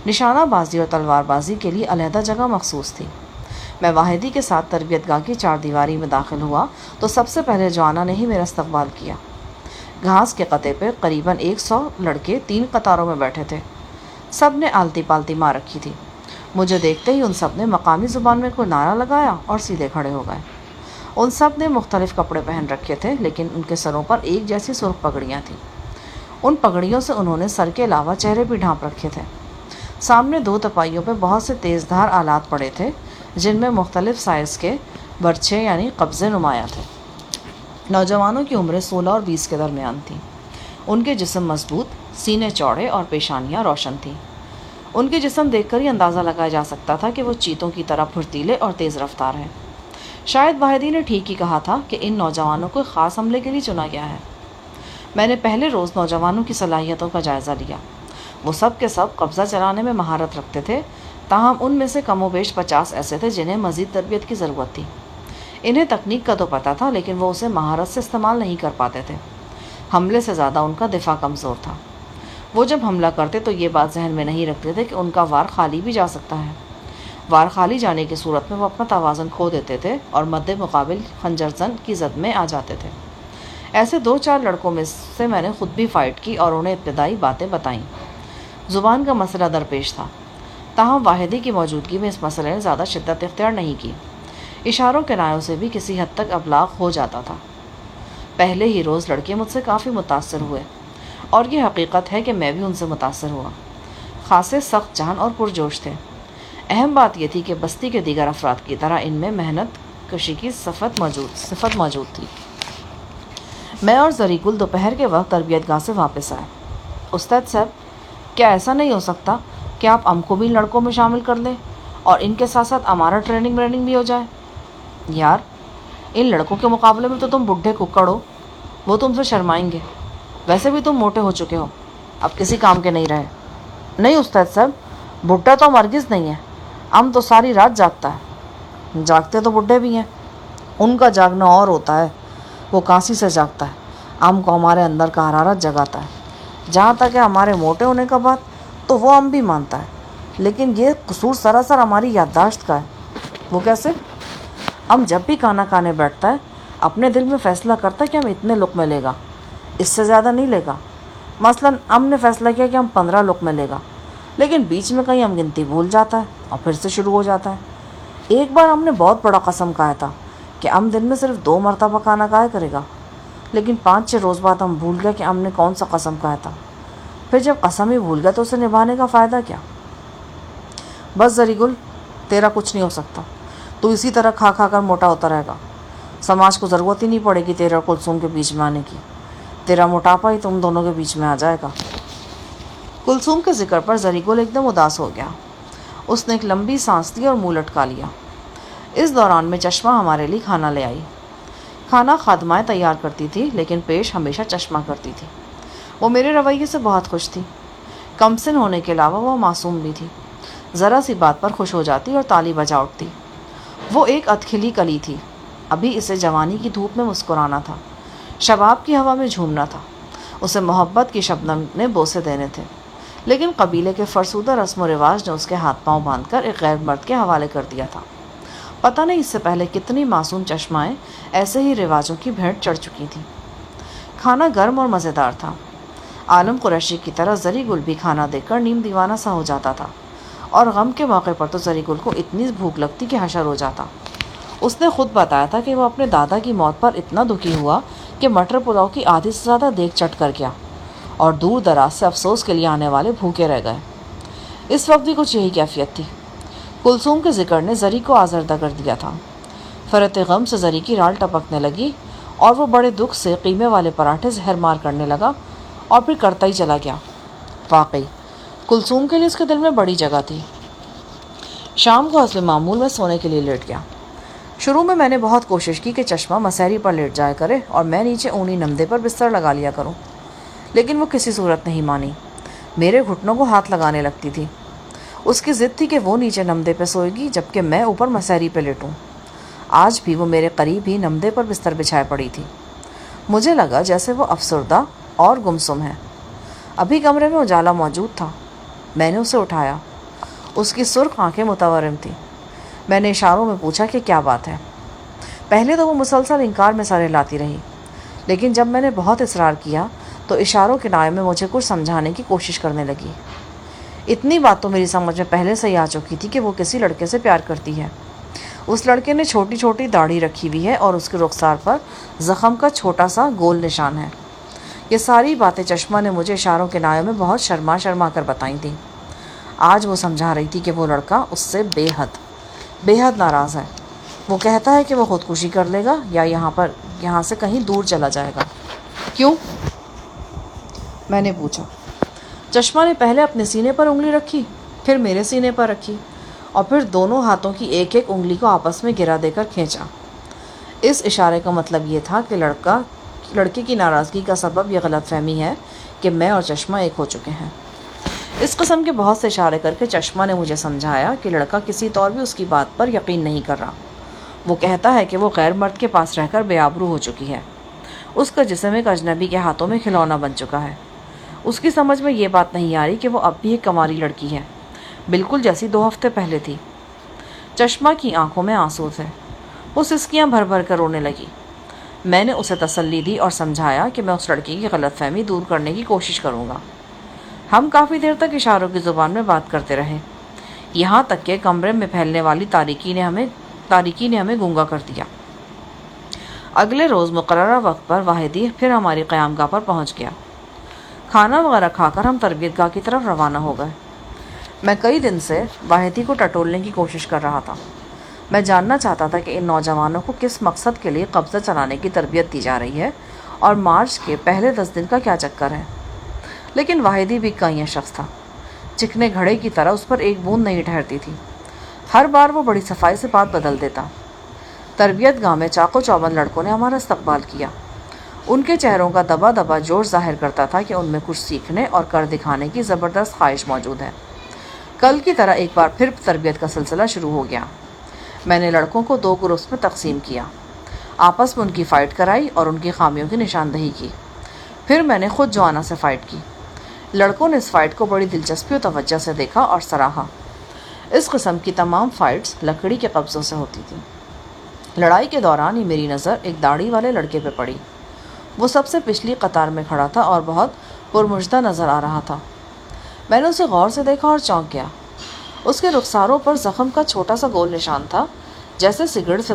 نشانہ بازی اور تلوار بازی کے لیے علیحدہ جگہ مخصوص تھی۔ میں واحدی کے ساتھ تربیت گاہ کی 4 دیواری میں داخل ہوا تو سب سے پہلے جوانا نے ہی میرا استقبال کیا۔ گھاس کے قطعے پہ قریباً 100 لڑکے 3 قطاروں میں بیٹھے تھے۔ سب نے آلتی پالتی مار رکھی تھی۔ مجھے دیکھتے ہی ان سب نے مقامی زبان میں کوئی نعرہ لگایا اور سیدھے کھڑے ہو گئے۔ ان سب نے مختلف کپڑے پہن رکھے تھے، لیکن ان کے سروں پر ایک جیسی سرخ پگڑیاں تھیں۔ ان پگڑیوں سے انہوں نے سر کے علاوہ چہرے بھی ڈھانپ رکھے تھے۔ سامنے 2 تپائیوں پہ بہت سے تیز دھار آلات پڑے تھے، جن میں مختلف سائز کے برچھے یعنی قبضے نمایاں تھے۔ نوجوانوں کی عمریں 16 اور 20 کے درمیان تھیں۔ ان کے جسم مضبوط، سینے چوڑے اور پیشانیاں روشن تھیں۔ ان کے جسم دیکھ کر ہی اندازہ لگایا جا سکتا تھا کہ وہ چیتوں کی طرح پھرتیلے اور تیز رفتار ہیں۔ شاید واحدی نے ٹھیک ہی کہا تھا کہ ان نوجوانوں کو خاص حملے کے لیے چنا گیا ہے۔ میں نے پہلے روز نوجوانوں کی صلاحیتوں کا جائزہ لیا۔ وہ سب کے سب قبضہ چلانے میں مہارت رکھتے تھے، تاہم ان میں سے کم و بیش 50 ایسے تھے جنہیں مزید تربیت کی ضرورت تھی۔ انہیں تکنیک کا تو پتہ تھا، لیکن وہ اسے مہارت سے استعمال نہیں کر پاتے تھے۔ حملے سے زیادہ ان کا دفاع کمزور تھا۔ وہ جب حملہ کرتے تو یہ بات ذہن میں نہیں رکھتے تھے کہ ان کا وار خالی بھی جا سکتا ہے۔ وار خالی جانے کی صورت میں وہ اپنا توازن کھو دیتے تھے اور مد مقابل خنجر زن کی زد میں آ جاتے تھے۔ ایسے 2-4 لڑکوں میں سے میں نے خود بھی فائٹ کی اور انہیں ابتدائی باتیں بتائیں۔ زبان کا مسئلہ درپیش تھا، تاہم واحدی کی موجودگی میں اس مسئلے نے زیادہ شدت اختیار نہیں کی۔ اشاروں کنایوں سے بھی کسی حد تک ابلاغ ہو جاتا تھا۔ پہلے ہی روز لڑکے مجھ سے کافی متاثر ہوئے، اور یہ حقیقت ہے کہ میں بھی ان سے متاثر ہوا۔ خاصے سخت جان اور پرجوش تھے۔ اہم بات یہ تھی کہ بستی کے دیگر افراد کی طرح ان میں محنت کشی کی صفت موجود تھی۔ میں اور زریگل دوپہر کے وقت تربیت گاہ سے واپس آئے۔ استاد صاحب، کیا ایسا نہیں ہو سکتا کہ آپ ہم کو بھی لڑکوں میں شامل کر لیں اور ان کے ساتھ ساتھ ہمارا ٹریننگ بھی ہو جائے؟ یار، ان لڑکوں کے مقابلے میں تو تم بڈھے ککڑ ہو، وہ تم سے شرمائیں گے۔ ویسے بھی تم موٹے ہو چکے ہو، اب کسی کام کے نہیں رہے۔ نہیں استاد صاحب، بڈھا تو ہم ہرگز نہیں ہے، ہم تو ساری رات جاگتا ہے۔ جاگتے تو بڈھے بھی ہیں، ان کا جاگنا اور ہوتا ہے، وہ کانسی سے جاگتا ہے، ہم کو ہمارے اندر کا حرارت جگاتا ہے۔ جہاں تک ہے ہمارے موٹے ہونے کا بات، تو وہ ہم بھی مانتا ہے، لیکن یہ قصور سراسر ہماری یادداشت کا ہے۔ وہ کیسے؟ ہم جب بھی کھانا کھانے بیٹھتا ہے، اپنے دل میں فیصلہ کرتا ہے کہ ہم اتنے لقمے لے گا، اس سے زیادہ نہیں لے گا۔ مثلاً ہم نے فیصلہ کیا کہ ہم 15 لقمے لے گا، لیکن بیچ میں کہیں ہم گنتی بھول جاتا ہے اور پھر سے شروع ہو جاتا ہے۔ ایک بار ہم نے بہت بڑا قسم کھایا تھا کہ ہم دن میں صرف 2 مرتبہ کھانا کھایا کرے گا، لیکن 5-6 روز بعد ہم بھول گئے کہ ہم نے کون سا قسم کھایا تھا۔ پھر جب قسم ہی بھول گیا تو اسے نبھانے کا فائدہ کیا؟ بس زریگل، تیرا کچھ نہیں ہو سکتا، تو اسی طرح کھا کھا کر موٹا ہوتا رہے گا۔ سماج کو ضرورت ہی نہیں پڑے گی تیرے اور کلثوم کے بیچ میں آنے کی، تیرا موٹاپا ہی تم دونوں کے بیچ میں آ جائے گا۔ کلثوم کے ذکر پر زریگل ایک دم اداس ہو گیا۔ اس نے ایک لمبی سانس لی اور منہ لٹکا لیا۔ اس دوران میں چشمہ ہمارے لیے کھانا لے آئی۔ کھانا خادمائیں تیار کرتی تھی، لیکن پیش ہمیشہ چشمہ کرتی تھی۔ وہ میرے رویے سے بہت خوش تھی۔ کم سن ہونے کے علاوہ وہ معصوم بھی تھی۔ ذرا سی بات پر خوش ہو جاتی اور تالی بجا اٹھتی۔ وہ ایک ادکھلی کلی تھی، ابھی اسے جوانی کی دھوپ میں مسکرانا تھا، شباب کی ہوا میں جھومنا تھا، اسے محبت کی شبنم نے بوسے دینے تھے، لیکن قبیلے کے فرسودہ رسم و رواج نے اس کے ہاتھ پاؤں باندھ کر ایک غیر مرد کے حوالے کر دیا تھا۔ پتہ نہیں اس سے پہلے کتنی معصوم چشمائیں ایسے ہی رواجوں کی بھینٹ چڑھ چکی تھیں۔ کھانا گرم اور مزیدار تھا۔ عالم قریشی کی طرح زریگل بھی کھانا دیکھ کر نیم دیوانہ سا ہو جاتا تھا، اور غم کے موقع پر تو زریگل کو اتنی بھوک لگتی کہ حشر ہو جاتا۔ اس نے خود بتایا تھا کہ وہ اپنے دادا کی موت پر اتنا دکھی ہوا کہ مٹر پلاؤ کی آدھی سے زیادہ دیگ چٹ کر گیا، اور دور دراز سے افسوس کے لیے آنے والے بھوکے رہ گئے۔ اس وقت بھی کچھ یہی کیفیت تھی۔ کلثوم کے ذکر نے زری کو آزردہ کر دیا تھا۔ فرط غم سے زری کی رال ٹپکنے لگی، اور وہ بڑے دکھ سے قیمے والے پراٹھے زہر مار کرنے لگا، اور پھر کرتا ہی چلا گیا۔ واقعی کلثوم کے لیے اس کے دل میں بڑی جگہ تھی۔ شام کو حسب معمول میں سونے کے لیے لیٹ گیا۔ شروع میں نے بہت کوشش کی کہ چشمہ مسہری پر لیٹ جایا کرے اور میں نیچے اونی نمدے پر بستر لگا لیا کروں، لیکن وہ کسی صورت نہیں مانی۔ میرے گھٹنوں کو ہاتھ لگانے لگتی تھی۔ اس کی ضد تھی کہ وہ نیچے نمدے پہ سوئے گی جبکہ میں اوپر مسہری پہ لیٹوں۔ آج بھی وہ میرے قریب ہی نمدے پر بستر بچھائے پڑی تھی۔ مجھے لگا جیسے وہ افسردہ اور گمسم ہے۔ ابھی کمرے میں اجالا موجود تھا۔ میں نے اسے اٹھایا۔ اس کی سرخ آنکھیں متورم تھیں۔ میں نے اشاروں میں پوچھا کہ کیا بات ہے۔ پہلے تو وہ مسلسل انکار میں سر ہلاتی رہی، لیکن جب میں نے بہت اصرار کیا تو اشاروں کے نائے میں مجھے کچھ سمجھانے کی کوشش کرنے لگی۔ اتنی بات تو میری سمجھ میں پہلے سے ہی آ چکی تھی کہ وہ کسی لڑکے سے پیار کرتی ہے۔ اس لڑکے نے چھوٹی چھوٹی داڑھی رکھی ہوئی ہے اور اس کے رخسار پر زخم کا چھوٹا سا گول نشان ہے۔ یہ ساری باتیں چشمہ نے مجھے اشاروں کے نائے میں بہت شرما شرما کر بتائی تھیں۔ آج وہ سمجھا رہی تھی کہ وہ لڑکا اس سے بے حد ناراض ہے۔ وہ کہتا ہے کہ وہ خودکشی کر لے گا یا یہاں سے کہیں دور چلا جائے گا۔ کیوں؟ میں نے پوچھا۔ چشمہ نے پہلے اپنے سینے پر انگلی رکھی، پھر میرے سینے پر رکھی، اور پھر دونوں ہاتھوں کی ایک ایک انگلی کو آپس میں گرا دے کر کھینچا۔ اس اشارے کا مطلب یہ تھا کہ لڑکے کی ناراضگی کا سبب یہ غلط فہمی ہے کہ میں اور چشمہ ایک ہو چکے ہیں۔ اس قسم کے بہت سے اشارے کر کے چشمہ نے مجھے سمجھایا کہ لڑکا کسی طور بھی اس کی بات پر یقین نہیں کر رہا۔ وہ کہتا ہے کہ وہ غیر مرد کے پاس رہ کر بے آبرو ہو چکی ہے۔ اس کا جسم ایک اجنبی کے ہاتھوں میں کھلونا بن چکا ہے۔ اس کی سمجھ میں یہ بات نہیں آ رہی کہ وہ اب بھی ایک کنواری لڑکی ہے، بالکل جیسی 2 ہفتے پہلے تھی۔ چشمہ کی آنکھوں میں آنسو تھے۔ وہ سسکیاں بھر بھر کر رونے لگی۔ میں نے اسے تسلی دی اور سمجھایا کہ میں اس لڑکی کی غلط فہمی دور کرنے کی کوشش کروں گا۔ ہم کافی دیر تک اشاروں کی زبان میں بات کرتے رہے، یہاں تک کہ کمرے میں پھیلنے والی تاریکی نے ہمیں گونگا کر دیا۔ اگلے روز مقررہ وقت پر واحدی پھر ہماری قیام گاہ پر پہنچ گیا۔ کھانا وغیرہ کھا کر ہم تربیت گاہ کی طرف روانہ ہو گئے۔ میں کئی دن سے واحدی کو ٹٹولنے کی کوشش کر رہا تھا۔ میں جاننا چاہتا تھا کہ ان نوجوانوں کو کس مقصد کے لیے قبضہ چلانے کی تربیت دی جا رہی ہے اور مارچ کے پہلے 10 دن کا کیا چکر ہے، لیکن واحدی بھی کائیں شخص تھا۔ چکنے گھڑے کی طرح اس پر ایک بوند نہیں ٹھہرتی تھی۔ ہر بار وہ بڑی صفائی سے بات بدل دیتا۔ تربیت گاہ میں چاقو چوبند لڑکوں نے ہمارا استقبال کیا۔ ان کے چہروں کا دبا دبا جوش ظاہر کرتا تھا کہ ان میں کچھ سیکھنے اور کر دکھانے کی زبردست خواہش موجود ہے۔ کل کی طرح ایک بار پھر تربیت کا سلسلہ شروع ہو گیا۔ میں نے لڑکوں کو 2 گروپس میں تقسیم کیا، آپس میں ان کی فائٹ کرائی اور ان کی خامیوں کی نشاندہی کی۔ پھر میں نے خود جوانا سے فائٹ کی۔ لڑکوں نے اس فائٹ کو بڑی دلچسپی و توجہ سے دیکھا اور سراہا۔ اس قسم کی تمام فائٹس لکڑی کے قبضوں سے ہوتی تھیں۔ لڑائی کے دوران ہی میری نظر ایک داڑھی والے لڑکے پہ پڑی۔ وہ سب سے پچھلی قطار میں کھڑا تھا اور بہت پرمجدہ نظر آ رہا تھا۔ میں نے اسے غور سے دیکھا اور چونک گیا۔ اس کے رخساروں پر زخم کا چھوٹا سا گول نشان تھا، جیسے سگریٹ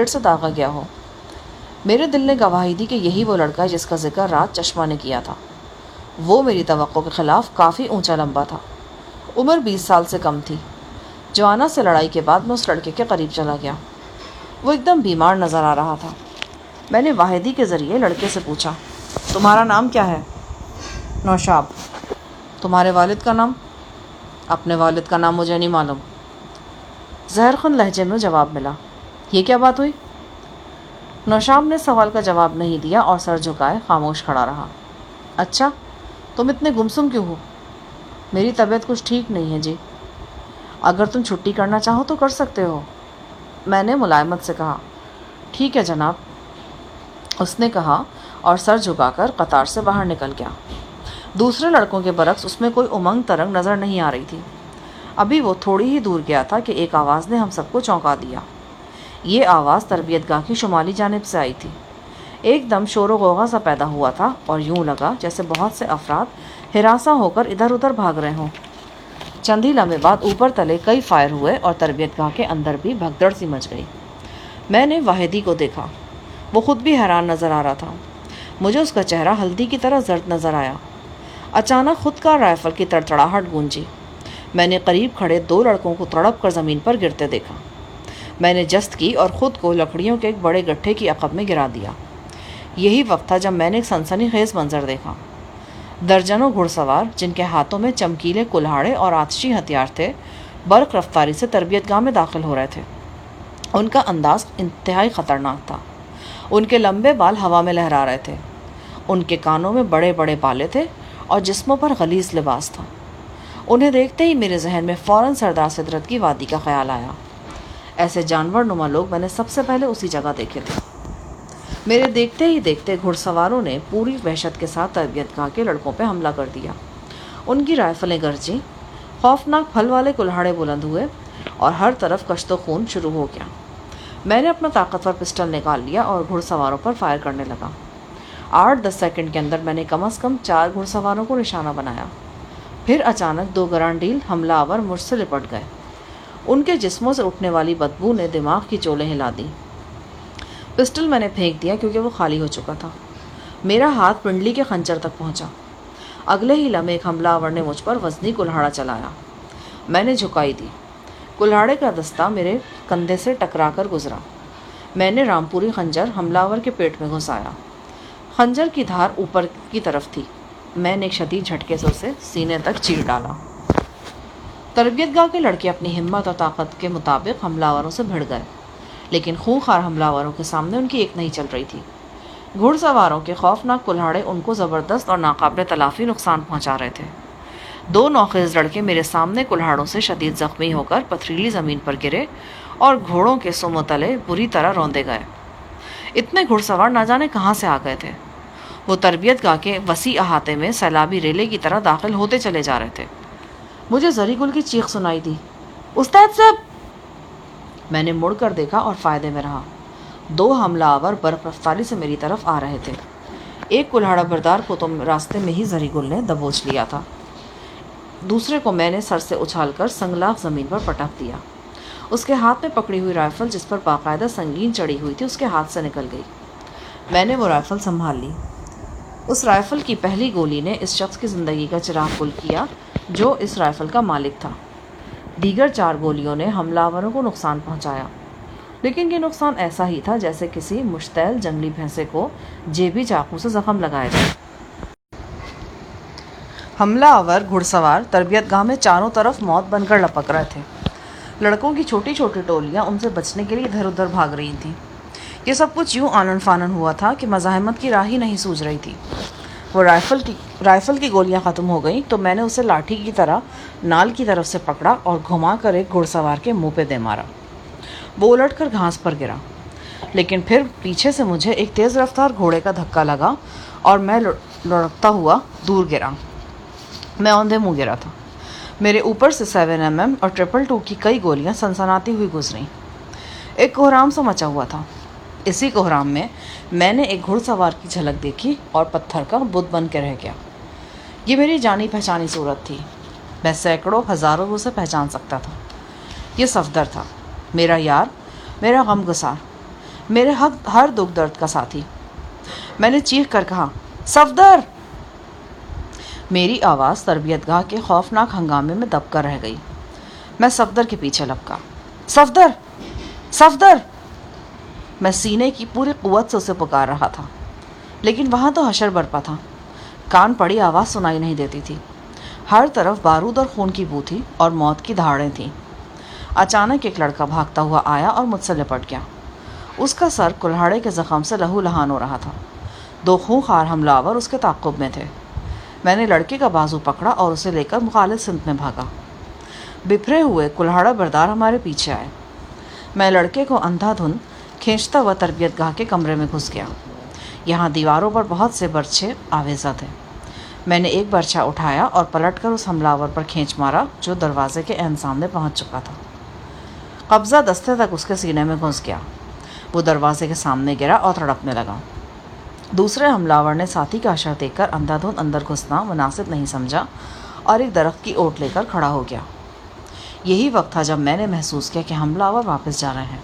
سے داغا گیا ہو۔ میرے دل نے گواہی دی کہ یہی وہ لڑکا ہے جس کا ذکر رات چشمہ نے کیا تھا۔ وہ میری توقع کے خلاف کافی اونچا لمبا تھا۔ عمر 20 سال سے کم تھی۔ جوانا سے لڑائی کے بعد میں اس لڑکے کے قریب چلا گیا۔ وہ ایک دم بیمار نظر آ رہا تھا۔ میں نے واحدی کے ذریعے لڑکے سے پوچھا، تمہارا نام کیا ہے؟ نوشاب۔ تمہارے والد کا نام؟ اپنے والد کا نام مجھے نہیں معلوم۔ زہرخند لہجے میں جواب ملا۔ یہ کیا بات ہوئی؟ نوشاب نے سوال کا جواب نہیں دیا اور سر جھکائے خاموش کھڑا رہا۔ اچھا، تم اتنے گمسم کیوں ہو؟ میری طبیعت کچھ ٹھیک نہیں ہے جی۔ اگر تم چھٹی کرنا چاہو تو کر سکتے ہو، میں نے ملائمت سے کہا۔ ٹھیک ہے جناب، اس نے کہا اور سر جھکا کر قطار سے باہر نکل گیا۔ دوسرے لڑکوں کے برعکس اس میں کوئی امنگ ترنگ نظر نہیں آ رہی تھی۔ ابھی وہ تھوڑی ہی دور گیا تھا کہ ایک آواز نے ہم سب کو چونکا دیا۔ یہ آواز تربیت گاہ کی شمالی جانب سے آئی تھی۔ ایک دم شور و غوغا سا پیدا ہوا تھا اور یوں لگا جیسے بہت سے افراد ہراساں ہو کر ادھر ادھر بھاگ رہے ہوں۔ چند ہی لمحے بعد اوپر تلے کئی فائر ہوئے اور تربیت گاہ کے اندر بھی بھگدڑ سی مچ گئی۔ میں نے واحدی کو دیکھا۔ وہ خود بھی حیران نظر آ رہا تھا۔ مجھے اس کا چہرہ ہلدی کی طرح زرد نظر آیا۔ اچانک خود کا رائفل کی تڑتڑاہٹ گونجی۔ میں نے قریب کھڑے 2 لڑکوں کو تڑپ کر زمین پر گرتے دیکھا۔ میں نے جست کی اور خود کو لکڑیوں کے ایک بڑے گٹھے کی عقب میں گرا دیا۔ یہی وقت تھا جب میں نے ایک سنسنی خیز منظر دیکھا۔ درجنوں گھڑ سوار جن کے ہاتھوں میں چمکیلے کلہاڑے اور آتشی ہتھیار تھے، برق رفتاری سے تربیت گاہ میں داخل ہو رہے تھے۔ ان کا انداز انتہائی خطرناک تھا۔ ان کے لمبے بال ہوا میں لہرا رہے تھے۔ ان کے کانوں میں بڑے بڑے بالے تھے اور جسموں پر غلیظ لباس تھا۔ انہیں دیکھتے ہی میرے ذہن میں فوراً سردار سدرت کی وادی کا خیال آیا۔ ایسے جانور نما لوگ میں نے سب سے پہلے اسی جگہ دیکھے تھے۔ میرے دیکھتے ہی دیکھتے گھڑ سواروں نے پوری وحشت کے ساتھ تربیت گاہ کے لڑکوں پہ حملہ کر دیا۔ ان کی رائفلیں گرجیں، خوفناک پھل والے کلہاڑے بلند ہوئے اور ہر طرف کشت و خون شروع ہو گیا۔ میں نے اپنا طاقتور پسٹل نکال لیا اور گھڑ سواروں پر فائر کرنے لگا۔ 8-10 سیکنڈ کے اندر میں نے کم از کم 4 گھڑ سواروں کو نشانہ بنایا۔ پھر اچانک 2 گرانڈیل حملہ آور مجھ سے لپٹ گئے۔ ان کے جسموں سے اٹھنے والی بدبو نے دماغ کی چولیں ہلا دی۔ پسٹل میں نے پھینک دیا کیونکہ وہ خالی ہو چکا تھا۔ میرا ہاتھ پنڈلی کے خنجر تک پہنچا۔ اگلے ہی لمحے ایک حملہ آور نے مجھ پر وزنی کلہاڑا چلایا۔ میں نے جھکائی دی۔ کلہاڑے کا دستہ میرے کندھے سے ٹکرا کر گزرا۔ میں نے رامپوری خنجر حملہ آور کے پیٹ میں گھسایا۔ خنجر کی دھار اوپر کی طرف تھی۔ میں نے ایک شدید جھٹکے سے اسے سینے تک چیر ڈالا۔ تربیت گاہ کے لڑکے اپنی ہمت اور طاقت کے مطابق حملہ آوروں سے بھڑ گئے، لیکن خونخوار حملہ آوروں کے سامنے ان کی ایک نہیں چل رہی تھی۔ گھڑ سواروں کے خوفناک کلہاڑے ان کو زبردست اور ناقابل تلافی نقصان پہنچا رہے تھے۔ 2 نوخیز لڑکے میرے سامنے کلہاڑوں سے شدید زخمی ہو کر پتھریلی زمین پر گرے اور گھوڑوں کے سموں تلے بری طرح روندے گئے۔ اتنے گھڑ سوار نہ جانے کہاں سے آ گئے تھے۔ وہ تربیت گاہ کے وسیع احاطے میں سیلابی ریلے کی طرح داخل ہوتے چلے جا رہے تھے۔ مجھے زری گل کی چیخ سنائی دی، استاد صاحب! میں نے مڑ کر دیکھا اور فائدے میں رہا۔ 2 حملہ آور برق رفتاری سے میری طرف آ رہے تھے۔ ایک کلہاڑا بردار کو تو راستے میں ہی زری گل نے دبوچ لیا تھا۔ دوسرے کو میں نے سر سے اچھال کر سنگلاخ زمین پر پٹک دیا۔ اس کے ہاتھ میں پکڑی ہوئی رائفل جس پر باقاعدہ سنگین چڑھی ہوئی تھی اس کے ہاتھ سے نکل گئی۔ میں نے وہ رائفل سنبھال لی۔ اس رائفل کی پہلی گولی نے اس شخص کی زندگی کا چراغ گل کیا جو اس رائفل کا مالک تھا۔ دیگر 4 گولیوں نے حملہ آوروں کو نقصان پہنچایا، لیکن یہ نقصان ایسا ہی تھا جیسے کسی مشتعل جنگلی بھینسے کو جیبی چاقو سے زخم لگایا جائے۔ حملہ آور گھڑ سوار تربیت گاہ میں چاروں طرف موت بن کر لپک رہے تھے۔ لڑکوں کی چھوٹی چھوٹی ٹولیاں ان سے بچنے کے لیے ادھر ادھر بھاگ رہی تھیں۔ یہ سب کچھ یوں آنن فانن ہوا تھا کہ مزاحمت کی راہ ہی نہیں سوجھ رہی تھی۔ وہ رائفل کی گولیاں ختم ہو گئیں تو میں نے اسے لاٹھی کی طرح نال کی طرف سے پکڑا اور گھما کر ایک گھڑ سوار کے منہ پہ دے مارا۔ وہ الٹ کر گھاس پر گرا، لیکن پھر پیچھے سے مجھے ایک تیز رفتار گھوڑے کا دھکا لگا اور میں لڑکتا ہوا دور گرا۔ میں اوندھے منہ گرا تھا۔ میرے اوپر سے 7mm اور 222 کی کئی گولیاں سنسناتی ہوئی گزریں۔ ایک کوہرام سا مچا ہوا تھا۔ اسی کوہرام میں نے ایک گھڑ سوار کی جھلک دیکھی اور پتھر کا بت بن کے رہ گیا۔ یہ میری جانی پہچانی صورت تھی۔ میں سینکڑوں ہزاروں اسے پہچان سکتا تھا۔ یہ صفدر تھا، میرا یار، میرا غم گسار، میرے ہر دکھ درد کا ساتھی۔ میں نے چیخ کر کہا، صفدر! میری آواز تربیت گاہ کے خوفناک ہنگامے میں دب کر رہ گئی۔ میں صفدر کے پیچھے لپکا۔ صفدر! صفدر! میں سینے کی پوری قوت سے اسے پکار رہا تھا، لیکن وہاں تو حشر برپا تھا۔ کان پڑی آواز سنائی نہیں دیتی تھی۔ ہر طرف بارود اور خون کی بو تھی اور موت کی دھاڑیں تھیں۔ اچانک ایک لڑکا بھاگتا ہوا آیا اور مجھ سے لپٹ گیا۔ اس کا سر کلہاڑے کے زخم سے لہو لہان ہو رہا تھا۔ 2 خونخوار حملہ آور اس کے تعاقب میں تھے۔ میں نے لڑکے کا بازو پکڑا اور اسے لے کر مخالف سمت میں بھاگا۔ بپھرے ہوئے کلہاڑا بردار ہمارے پیچھے آئے۔ میں لڑکے کو اندھا دھند کھینچتا ہوا تربیت گاہ کے کمرے میں گھس گیا۔ یہاں دیواروں پر بہت سے برچھے آویزاں تھے۔ میں نے ایک برچھا اٹھایا اور پلٹ کر اس حملہ آور پر کھینچ مارا جو دروازے کے عین سامنے پہنچ چکا تھا۔ قبضہ دستے تک اس کے سینے میں گھس گیا۔ وہ دروازے کے سامنے گرا اور تڑپنے لگا۔ دوسرے حملہ آور نے ساتھی کا حشر دیکھ کر اندھا دھند اندر گھسنا مناسب نہیں سمجھا اور ایک درخت کی اوٹ لے کر کھڑا ہو گیا۔ یہی وقت تھا جب میں نے محسوس کیا کہ حملہ آور واپس جا رہے ہیں۔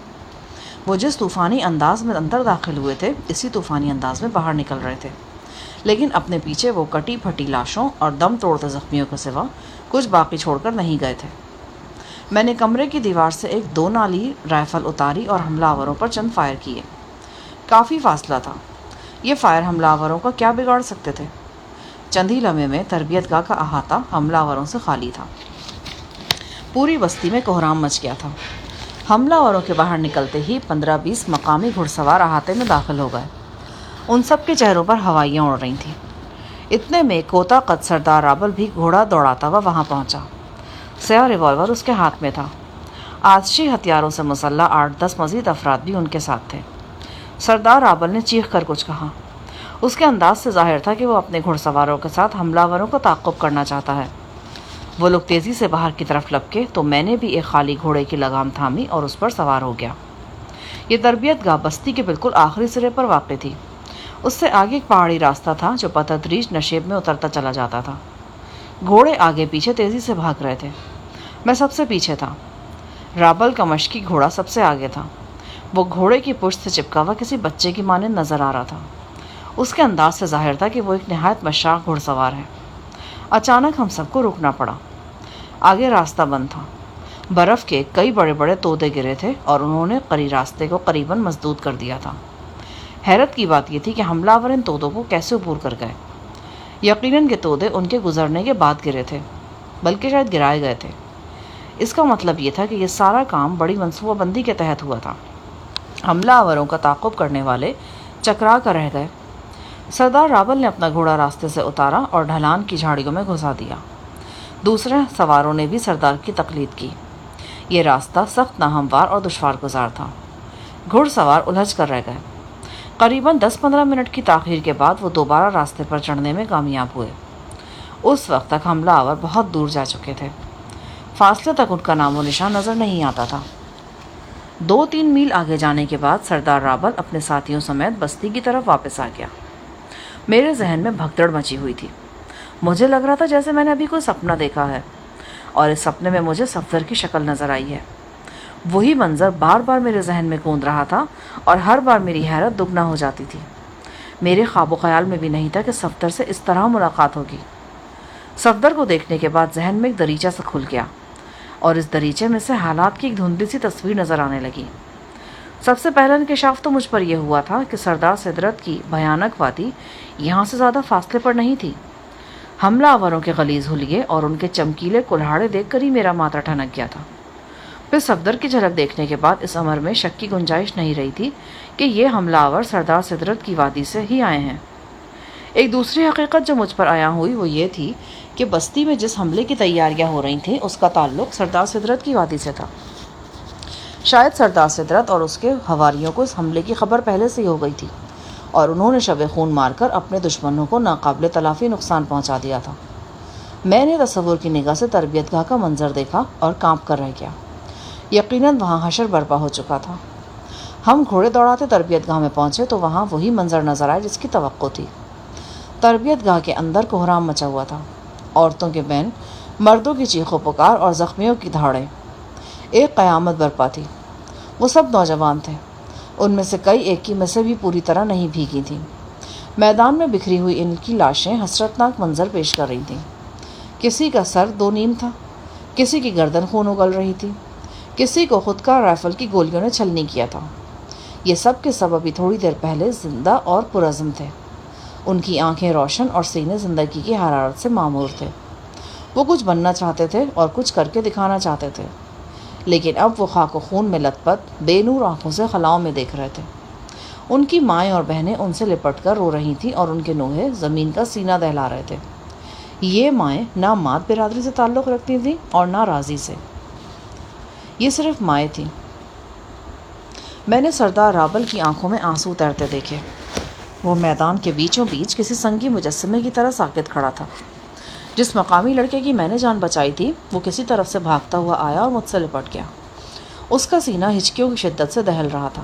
وہ جس طوفانی انداز میں اندر داخل ہوئے تھے اسی طوفانی انداز میں باہر نکل رہے تھے، لیکن اپنے پیچھے وہ کٹی پھٹی لاشوں اور دم توڑتے زخمیوں کے سوا کچھ باقی چھوڑ کر نہیں گئے تھے۔ میں نے کمرے کی دیوار سے ایک 2 نالی رائفل اتاری اور حملہ آوروں پر چند فائر کیے۔ کافی فاصلہ تھا۔ یہ فائر حملہ آوروں کا کیا بگاڑ سکتے تھے؟ چند ہی لمحے میں تربیت گاہ کا احاطہ حملہ آوروں سے خالی تھا۔ پوری بستی میں کوہرام مچ گیا تھا۔ حملہ آوروں کے باہر نکلتے ہی 15-20 مقامی گھڑ سوار احاطے میں داخل ہو گئے۔ ان سب کے چہروں پر ہوائیاں اڑ رہی تھیں۔ اتنے میں کوتا قد سردار رابل بھی گھوڑا دوڑاتا ہوا وہاں پہنچا۔ سیاہ ریوالور اس کے ہاتھ میں تھا۔ آتشی ہتھیاروں سے مسلح 8-10 مزید افراد بھی ان کے ساتھ تھے۔ سردار رابل نے چیخ کر کچھ کہا۔ اس کے انداز سے ظاہر تھا کہ وہ اپنے گھڑ سواروں کے ساتھ حملہ آوروں کا تعاقب کرنا چاہتا ہے۔ وہ لوگ تیزی سے باہر کی طرف لپکے تو میں نے بھی ایک خالی گھوڑے کی لگام تھامی اور اس پر سوار ہو گیا۔ یہ تربیت گاہ بستی کے بالکل آخری سرے پر واقع تھی۔ اس سے آگے ایک پہاڑی راستہ تھا جو بتدریج نشیب میں اترتا چلا جاتا تھا۔ گھوڑے آگے پیچھے تیزی سے بھاگ رہے تھے۔ میں سب سے پیچھے تھا۔ رابل کا مشکی گھوڑا سب سے آگے تھا۔ وہ گھوڑے کی پشت سے چپکا ہوا کسی بچے کی مانند نظر آ رہا تھا۔ اس کے انداز سے ظاہر تھا کہ وہ ایک نہایت مشاق گھڑ سوار ہے۔ اچانک ہم سب کو رکنا پڑا۔ آگے راستہ بند تھا۔ برف کے کئی بڑے بڑے تودے گرے تھے اور انہوں نے راستے کو قریباً مسدود کر دیا تھا۔ حیرت کی بات یہ تھی کہ حملہ آور ان تودوں کو کیسے عبور کر گئے۔ یقیناً یہ تودے ان کے گزرنے کے بعد گرے تھے، بلکہ شاید گرائے گئے تھے۔ اس کا مطلب یہ تھا کہ یہ سارا کام بڑی منصوبہ بندی کے تحت ہوا تھا۔ حملہ آوروں کا تعاقب کرنے والے چکرا کر رہ گئے۔ سردار رابل نے اپنا گھوڑا راستے سے اتارا اور ڈھلان کی جھاڑیوں میں گھسا دیا۔ دوسرے سواروں نے بھی سردار کی تقلید کی۔ یہ راستہ سخت ناہموار اور دشوار گزار تھا۔ گھڑ سوار الجھ کر رہ گئے۔ قریباً 10-15 منٹ کی تاخیر کے بعد وہ دوبارہ راستے پر چڑھنے میں کامیاب ہوئے۔ اس وقت تک حملہ آور بہت دور جا چکے تھے۔ فاصلے تک ان کا نام و نشان نظر نہیں آتا تھا۔ 2-3 میل آگے جانے کے بعد سردار رابل اپنے ساتھیوں سمیت بستی کی طرف واپس آ گیا۔ میرے ذہن میں بھگدڑ مچی ہوئی تھی۔ مجھے لگ رہا تھا جیسے میں نے ابھی کوئی سپنا دیکھا ہے، اور اس سپنے میں مجھے صفدر کی شکل نظر آئی ہے۔ وہی منظر بار بار میرے ذہن میں گونج رہا تھا، اور ہر بار میری حیرت دگنا ہو جاتی تھی۔ میرے خواب و خیال میں بھی نہیں تھا کہ صفدر سے اس طرح ملاقات ہوگی۔ صفدر کو دیکھنے کے بعد ذہن میں ایک دریچہ سے کھل گیا، اور اس دریچے میں سے حالات کی ایک دھندلی سی تصویر نظر آنے لگی۔ سب سے پہلا انکشاف تو مجھ پر یہ ہوا تھا کہ سردار سدرت کی بھیانک وادی یہاں سے زیادہ فاصلے پر نہیں تھی۔ حملہ آوروں کے غلیظ حلیے اور ان کے چمکیلے کلہاڑے دیکھ کر ہی میرا ماتھا ٹھنک گیا تھا۔ پھر صفدر کی جھلک دیکھنے کے بعد اس امر میں شک کی گنجائش نہیں رہی تھی کہ یہ حملہ آور سردار سدرت کی وادی سے ہی آئے ہیں۔ ایک دوسری حقیقت جو مجھ پر عیاں ہوئی وہ یہ تھی کہ بستی میں جس حملے کی تیاریاں ہو رہی تھیں اس کا تعلق سردار سدرت کی وادی سے تھا۔ شاید سردار سدرت اور اس کے حواریوں کو اس حملے کی خبر پہلے سے ہی ہو گئی تھی، اور انہوں نے شب خون مار کر اپنے دشمنوں کو ناقابل تلافی نقصان پہنچا دیا تھا۔ میں نے تصور کی نگاہ سے تربیت گاہ کا منظر دیکھا اور کانپ کر رہ گیا۔ یقیناً وہاں حشر برپا ہو چکا تھا۔ ہم گھوڑے دوڑاتے تربیت گاہ میں پہنچے تو وہاں وہی منظر نظر آیا جس کی توقع تھی۔ تربیت گاہ کے اندر کوہرام مچا ہوا تھا۔ عورتوں کے بین، مردوں کی چیخ و پکار اور زخمیوں کی دھاڑیں، ایک قیامت برپا تھی۔ وہ سب نوجوان تھے، ان میں سے کئی ایک کی مسیں بھی پوری طرح نہیں بھیگی تھیں۔ میدان میں بکھری ہوئی ان کی لاشیں حسرتناک منظر پیش کر رہی تھیں۔ کسی کا سر دو نیم تھا، کسی کی گردن خون اگل رہی تھی، کسی کو خود کا رائفل کی گولیوں نے چھلنی کیا تھا۔ یہ سب کے سب ابھی تھوڑی دیر پہلے زندہ اور پرعزم تھے۔ ان کی آنکھیں روشن اور سینے زندگی کی حرارت سے معمور تھے۔ وہ کچھ بننا چاہتے تھے اور کچھ کر کے دکھانا چاہتے تھے، لیکن اب وہ خاک و خون میں لت پت بے نور آنکھوں سے خلاؤں میں دیکھ رہے تھے۔ ان کی مائیں اور بہنیں ان سے لپٹ کر رو رہی تھیں اور ان کے نوہے زمین کا سینہ دہلا رہے تھے۔ یہ مائیں نہ مات برادری سے تعلق رکھتی تھیں اور نہ راضی سے، یہ صرف مائیں تھیں۔ میں نے سردار رابل کی آنکھوں میں آنسو تیرتے دیکھے۔ وہ میدان کے بیچوں بیچ کسی سنگی مجسمے کی طرح ساکت کھڑا تھا۔ جس مقامی لڑکے کی میں نے جان بچائی تھی وہ کسی طرف سے بھاگتا ہوا آیا اور مجھ سے لپٹ گیا۔ اس کا سینہ ہچکیوں کی شدت سے دہل رہا تھا۔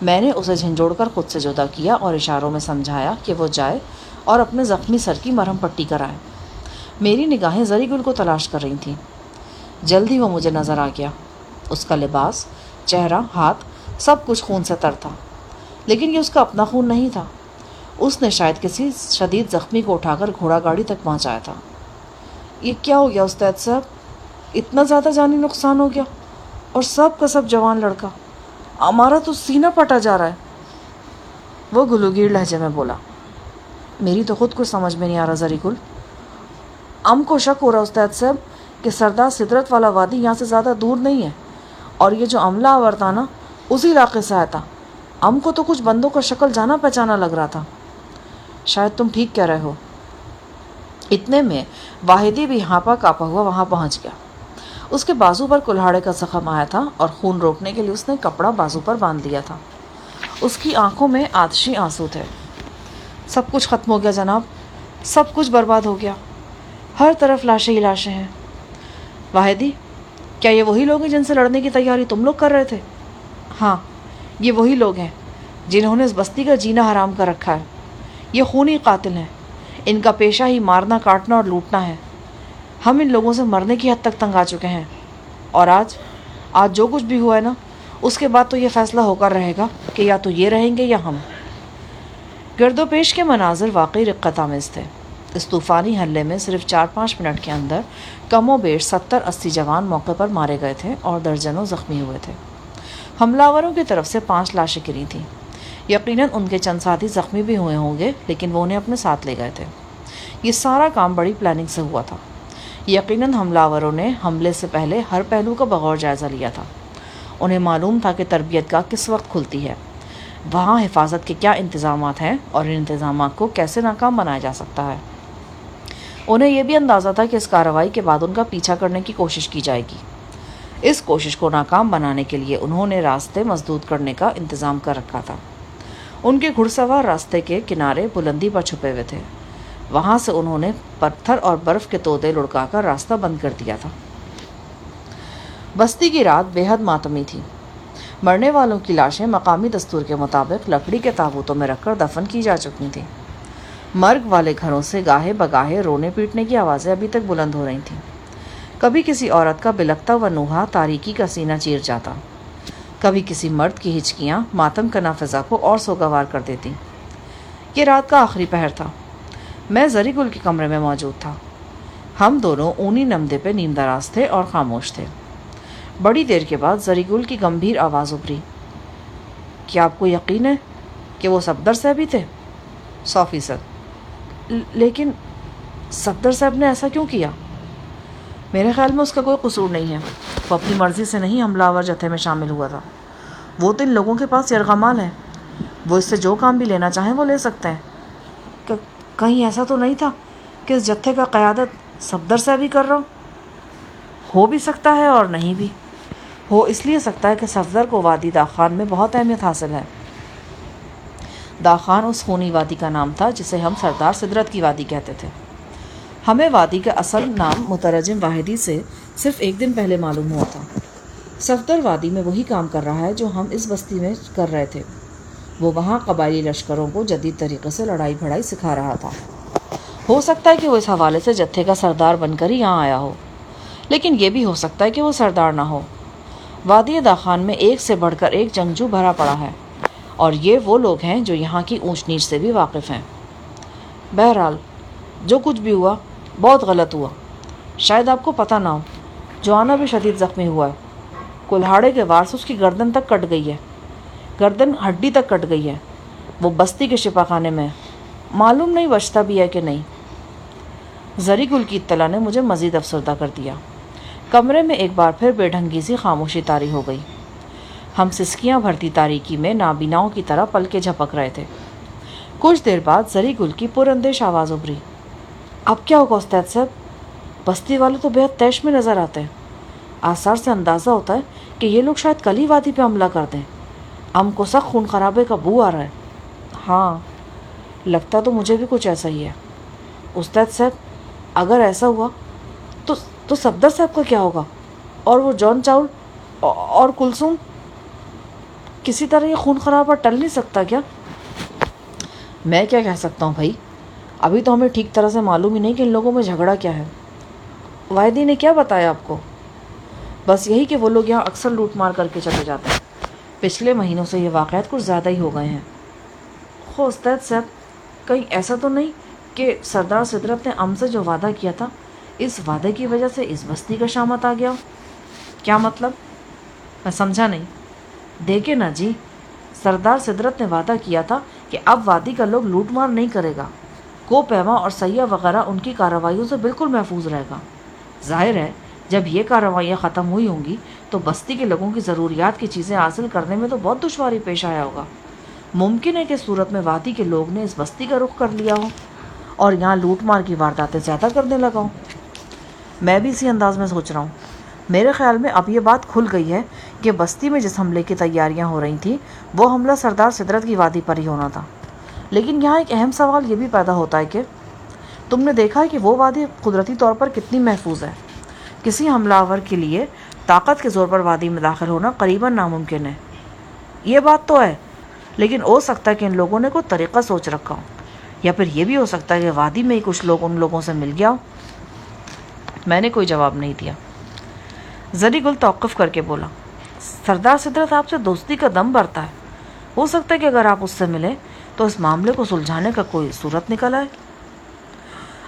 میں نے اسے جھنجھوڑ کر خود سے جدا کیا اور اشاروں میں سمجھایا کہ وہ جائے اور اپنے زخمی سر کی مرہم پٹی کرائے۔ میری نگاہیں زری گل کو تلاش کر رہی تھیں۔ جلد ہی وہ مجھے نظر آ گیا۔ اس کا لباس، چہرہ، ہاتھ، سب کچھ خون سے تر تھا، لیکن یہ اس کا اپنا خون نہیں تھا۔ اس نے شاید کسی شدید زخمی کو اٹھا کر گھوڑا گاڑی تک پہنچایا تھا۔ یہ کیا ہو گیا استاد صاحب؟ اتنا زیادہ جانی نقصان ہو گیا، اور سب کا سب جوان لڑکا، ہمارا تو سینہ پٹا جا رہا ہے، وہ گلوگیر لہجے میں بولا۔ میری تو خود کچھ سمجھ میں نہیں آ رہا زری گل۔ ہم کو شک ہو رہا استاد صاحب کہ سردار سدرت والا وادی یہاں سے زیادہ دور نہیں ہے، اور یہ جو عملہ آور تھا نا اسی علاقے سے آیا تھا۔ ہم کو تو کچھ بندوں کا شکل جانا پہچانا لگ رہا تھا۔ شاید تم ٹھیک کہہ رہے ہو۔ اتنے میں واحدی بھی ہانپا کانپا ہوا وہاں پہنچ گیا۔ اس کے بازو پر کلہاڑے کا زخم آیا تھا اور خون روکنے کے لیے اس نے کپڑا بازو پر باندھ دیا تھا۔ اس کی آنکھوں میں آتشی آنسو تھے۔ سب کچھ ختم ہو گیا جناب، سب کچھ برباد ہو گیا، ہر طرف لاشیں ہی لاشیں ہیں۔ واحدی، کیا یہ وہی لوگ ہیں جن سے لڑنے کی تیاری تم لوگ کر رہے تھے؟ ہاں، یہ وہی لوگ ہیں جنہوں نے اس بستی کا جینا حرام کر رکھا ہے۔ یہ خونی قاتل ہیں، ان کا پیشہ ہی مارنا، کاٹنا اور لوٹنا ہے۔ ہم ان لوگوں سے مرنے کی حد تک تنگ آ چکے ہیں، اور آج جو کچھ بھی ہوا ہے نا، اس کے بعد تو یہ فیصلہ ہو کر رہے گا کہ یا تو یہ رہیں گے یا ہم۔ گرد و پیش کے مناظر واقعی رقت آمیز تھے۔ اس طوفانی حملے میں صرف 4-5 منٹ کے اندر کم و بیش 70-80 جوان موقع پر مارے گئے تھے اور درجنوں زخمی ہوئے تھے۔ حملہ آوروں کی طرف سے 5 لاشیں گری تھیں۔ یقیناً ان کے چند ساتھی زخمی بھی ہوئے ہوں گے، لیکن وہ انہیں اپنے ساتھ لے گئے تھے۔ یہ سارا کام بڑی پلاننگ سے ہوا تھا۔ یقیناً حملہ آوروں نے حملے سے پہلے ہر پہلو کا بغور جائزہ لیا تھا۔ انہیں معلوم تھا کہ تربیت گاہ کس وقت کھلتی ہے، وہاں حفاظت کے کیا انتظامات ہیں اور ان انتظامات کو کیسے ناکام بنایا جا سکتا ہے۔ انہیں یہ بھی اندازہ تھا کہ اس کارروائی کے بعد ان کا پیچھا کرنے کی کوشش کی جائے گی۔ اس کوشش کو ناکام بنانے کے لیے انہوں نے راستے مسدود کرنے کا انتظام کر رکھا تھا۔ ان کے گھڑ سوار راستے کے کنارے بلندی پر چھپے ہوئے تھے، وہاں سے انہوں نے پتھر اور برف کے تودے لڑکا کر راستہ بند کر دیا تھا۔ بستی کی رات بے حد ماتمی تھی۔ مرنے والوں کی لاشیں مقامی دستور کے مطابق لکڑی کے تابوتوں میں رکھ کر دفن کی جا چکی تھیں۔ مرگ والے گھروں سے گاہے بگاہے رونے پیٹنے کی آوازیں ابھی تک بلند ہو رہی تھیں۔ کبھی کسی عورت کا بلکتا ہوا نوحہ تاریکی کا سینہ چیر جاتا، کبھی کسی مرد کی ہچکیاں ماتم کنا فضا کو اور سوگوار کر دیتی۔ یہ رات کا آخری پہر تھا۔ میں زری گل کے کمرے میں موجود تھا۔ ہم دونوں اونی نمدے پہ نیم دراز تھے اور خاموش تھے۔ بڑی دیر کے بعد زری گل کی گمبھیر آواز ابھری، کیا آپ کو یقین ہے کہ وہ صفدر صاحب ہی تھے؟ 100%۔ لیکن صفدر صاحب نے ایسا کیوں کیا؟ میرے خیال میں اس کا کوئی قصور نہیں ہے۔ وہ اپنی مرضی سے نہیں حملہ آور جتھے میں شامل ہوا تھا۔ وہ تو ان لوگوں کے پاس یرغمال ہے، وہ اس سے جو کام بھی لینا چاہیں وہ لے سکتے ہیں۔ کہیں ایسا تو نہیں تھا کہ اس جتھے کا قیادت صفدر صاحب ہی کر رہا ہو بھی سکتا ہے اور نہیں بھی ہو اس لیے سکتا ہے کہ صفدر کو وادی داخان میں بہت اہمیت حاصل ہے۔ داخان اس خونی وادی کا نام تھا جسے ہم سردار سدرت کی وادی کہتے تھے۔ ہمیں وادی کا اصل نام مترجم واحدی سے صرف ایک دن پہلے معلوم ہوا تھا۔ صفدر وادی میں وہی کام کر رہا ہے جو ہم اس بستی میں کر رہے تھے۔ وہ وہاں قبائلی لشکروں کو جدید طریقے سے لڑائی بھڑائی سکھا رہا تھا۔ ہو سکتا ہے کہ وہ اس حوالے سے جتھے کا سردار بن کر ہی یہاں آیا ہو، لیکن یہ بھی ہو سکتا ہے کہ وہ سردار نہ ہو۔ وادی داخان میں ایک سے بڑھ کر ایک جنگجو بھرا پڑا ہے، اور یہ وہ لوگ ہیں جو یہاں کی اونچ نیچ سے بھی واقف ہیں۔ بہرحال جو کچھ بھی ہوا بہت غلط ہوا۔ شاید آپ کو پتہ نہ ہو، جوانا بھی شدید زخمی ہوا ہے۔ کلہاڑے کے وار سے اس کی گردن تک کٹ گئی ہے، گردن ہڈی تک کٹ گئی ہے۔ وہ بستی کے شفا خانے میں ہے، معلوم نہیں بچتا بھی ہے کہ نہیں۔ زری گل کی اطلاع نے مجھے مزید افسردہ کر دیا۔ کمرے میں ایک بار پھر بے ڈھنگی سی خاموشی طاری ہو گئی۔ ہم سسکیاں بھرتی تاریکی میں نابیناؤں کی طرح پل کے جھپک رہے تھے۔ کچھ دیر بعد زری گل کی پراندیش آواز ابھری، اب کیا ہوگا استاد صاحب؟ بستی والے تو بہت طیش میں نظر آتے ہیں۔ آثار سے اندازہ ہوتا ہے کہ یہ لوگ شاید کل ہی وادی پہ حملہ کر دیں۔ ہم کو سخت خون خرابے کا بو آ رہا ہے۔ ہاں، لگتا تو مجھے بھی کچھ ایسا ہی ہے۔ استاد صاحب، اگر ایسا ہوا تو صفدر صاحب کا کیا ہوگا؟ اور وہ جون چاول اور کلثوم؟ کسی طرح یہ خون خرابہ ٹل نہیں سکتا کیا؟ میں کیا کہہ سکتا ہوں بھائی، ابھی تو ہمیں ٹھیک طرح سے معلوم ہی نہیں کہ ان لوگوں میں جھگڑا کیا ہے۔ واحدی نے کیا بتایا آپ کو؟ بس یہی کہ وہ لوگ یہاں اکثر لوٹ مار کر کے چلے جاتے ہیں۔ پچھلے مہینوں سے یہ واقعات کچھ زیادہ ہی ہو گئے ہیں۔ خو استاد صاحب، کہیں ایسا تو نہیں کہ سردار سدرت نے ہم سے جو وعدہ کیا تھا، اس وعدے کی وجہ سے اس بستی کا شامت آ گیا؟ کیا مطلب؟ میں سمجھا نہیں۔ دیکھے نا جی، سردار سدرت نے وعدہ کیا تھا کہ اب وادی کا لوگ لوٹ مار نہیں کرے گا، کو پیما اور سیاح وغیرہ ان کی کارروائیوں سے بالکل محفوظ رہے گا۔ ظاہر ہے جب یہ کارروائیاں ختم ہوئی ہوں گی تو بستی کے لوگوں کی ضروریات کی چیزیں حاصل کرنے میں تو بہت دشواری پیش آیا ہوگا۔ ممکن ہے کہ صورت میں وادی کے لوگ نے اس بستی کا رخ کر لیا ہو اور یہاں لوٹ مار کی وارداتیں زیادہ کرنے لگا ہوں۔ میں بھی اسی انداز میں سوچ رہا ہوں۔ میرے خیال میں اب یہ بات کھل گئی ہے کہ بستی میں جس حملے کی تیاریاں ہو رہی تھیں وہ حملہ سردار سدرت کی وادی پر ہی ہونا تھا۔ لیکن یہاں ایک اہم سوال یہ بھی پیدا ہوتا ہے کہ تم نے دیکھا ہے کہ وہ وادی قدرتی طور پر کتنی محفوظ ہے۔ کسی حملہ آور کے لیے طاقت کے زور پر وادی میں داخل ہونا قریباً ناممکن ہے۔ یہ بات تو ہے، لیکن ہو سکتا ہے کہ ان لوگوں نے کوئی طریقہ سوچ رکھا ہو، یا پھر یہ بھی ہو سکتا ہے کہ وادی میں ہی کچھ لوگ ان لوگوں سے مل گیا ہو۔ میں نے کوئی جواب نہیں دیا۔ زری گل توقف کر کے بولا، سردار سدرت آپ سے دوستی کا دم بھرتا ہے۔ ہو سکتا ہے کہ اگر آپ اس سے ملیں تو اس معاملے کو سلجھانے کا کوئی صورت نکل آئے۔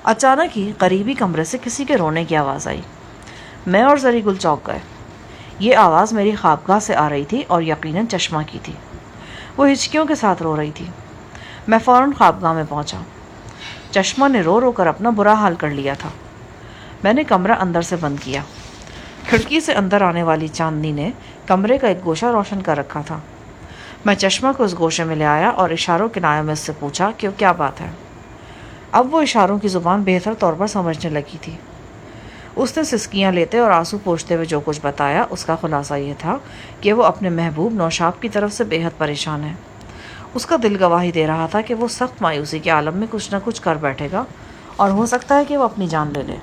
اچانک ہی قریبی کمرے سے کسی کے رونے کی آواز آئی۔ میں اور زری گل چونک گئے۔ یہ آواز میری خوابگاہ سے آ رہی تھی اور یقیناً چشمہ کی تھی۔ وہ ہچکیوں کے ساتھ رو رہی تھی۔ میں فوراً خوابگاہ میں پہنچا۔ چشمہ نے رو رو کر اپنا برا حال کر لیا تھا۔ میں نے کمرہ اندر سے بند کیا۔ کھڑکی سے اندر آنے والی چاندنی نے کمرے کا ایک گوشہ روشن کر رکھا تھا۔ میں چشمہ کو اس گوشے میں لے آیا اور اشاروں کنایوں میں اس سے پوچھا کہ وہ کیا بات ہے۔ اب وہ اشاروں کی زبان بہتر طور پر سمجھنے لگی تھی۔ اس نے سسکیاں لیتے اور آنسو پوچھتے ہوئے جو کچھ بتایا اس کا خلاصہ یہ تھا کہ وہ اپنے محبوب نوشاب کی طرف سے بے حد پریشان ہے۔ اس کا دل گواہی دے رہا تھا کہ وہ سخت مایوسی کے عالم میں کچھ نہ کچھ کر بیٹھے گا اور ہو سکتا ہے کہ وہ اپنی جان لے لے۔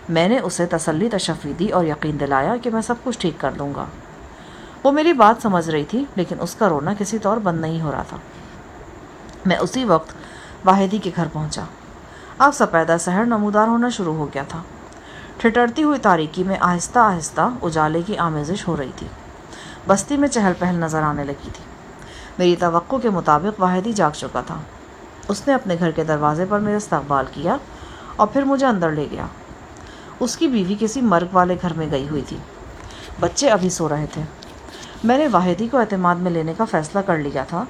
میں نے اسے تسلی تشفی دی اور یقین دلایا کہ میں سب کچھ ٹھیک کر دوں گا۔ وہ میری بات سمجھ رہی تھی، لیکن اس کا رونا کسی طور بند نہیں ہو رہا تھا۔ میں اسی وقت واحدی کے گھر پہنچا۔ اب سپیدہ سحر نمودار ہونا شروع ہو گیا تھا۔ ٹھٹرتی ہوئی تاریکی میں آہستہ آہستہ اجالے کی آمیزش ہو رہی تھی۔ بستی میں چہل پہل نظر آنے لگی تھی۔ میری توقع کے مطابق واحدی جاگ چکا تھا۔ اس نے اپنے گھر کے دروازے پر میرا استقبال کیا اور پھر مجھے اندر لے گیا۔ اس کی بیوی کسی مرگ والے گھر میں گئی ہوئی تھی۔ بچے ابھی سو رہے تھے۔ میں نے واحدی کو اعتماد میں لینے کا فیصلہ کر لیا تھا،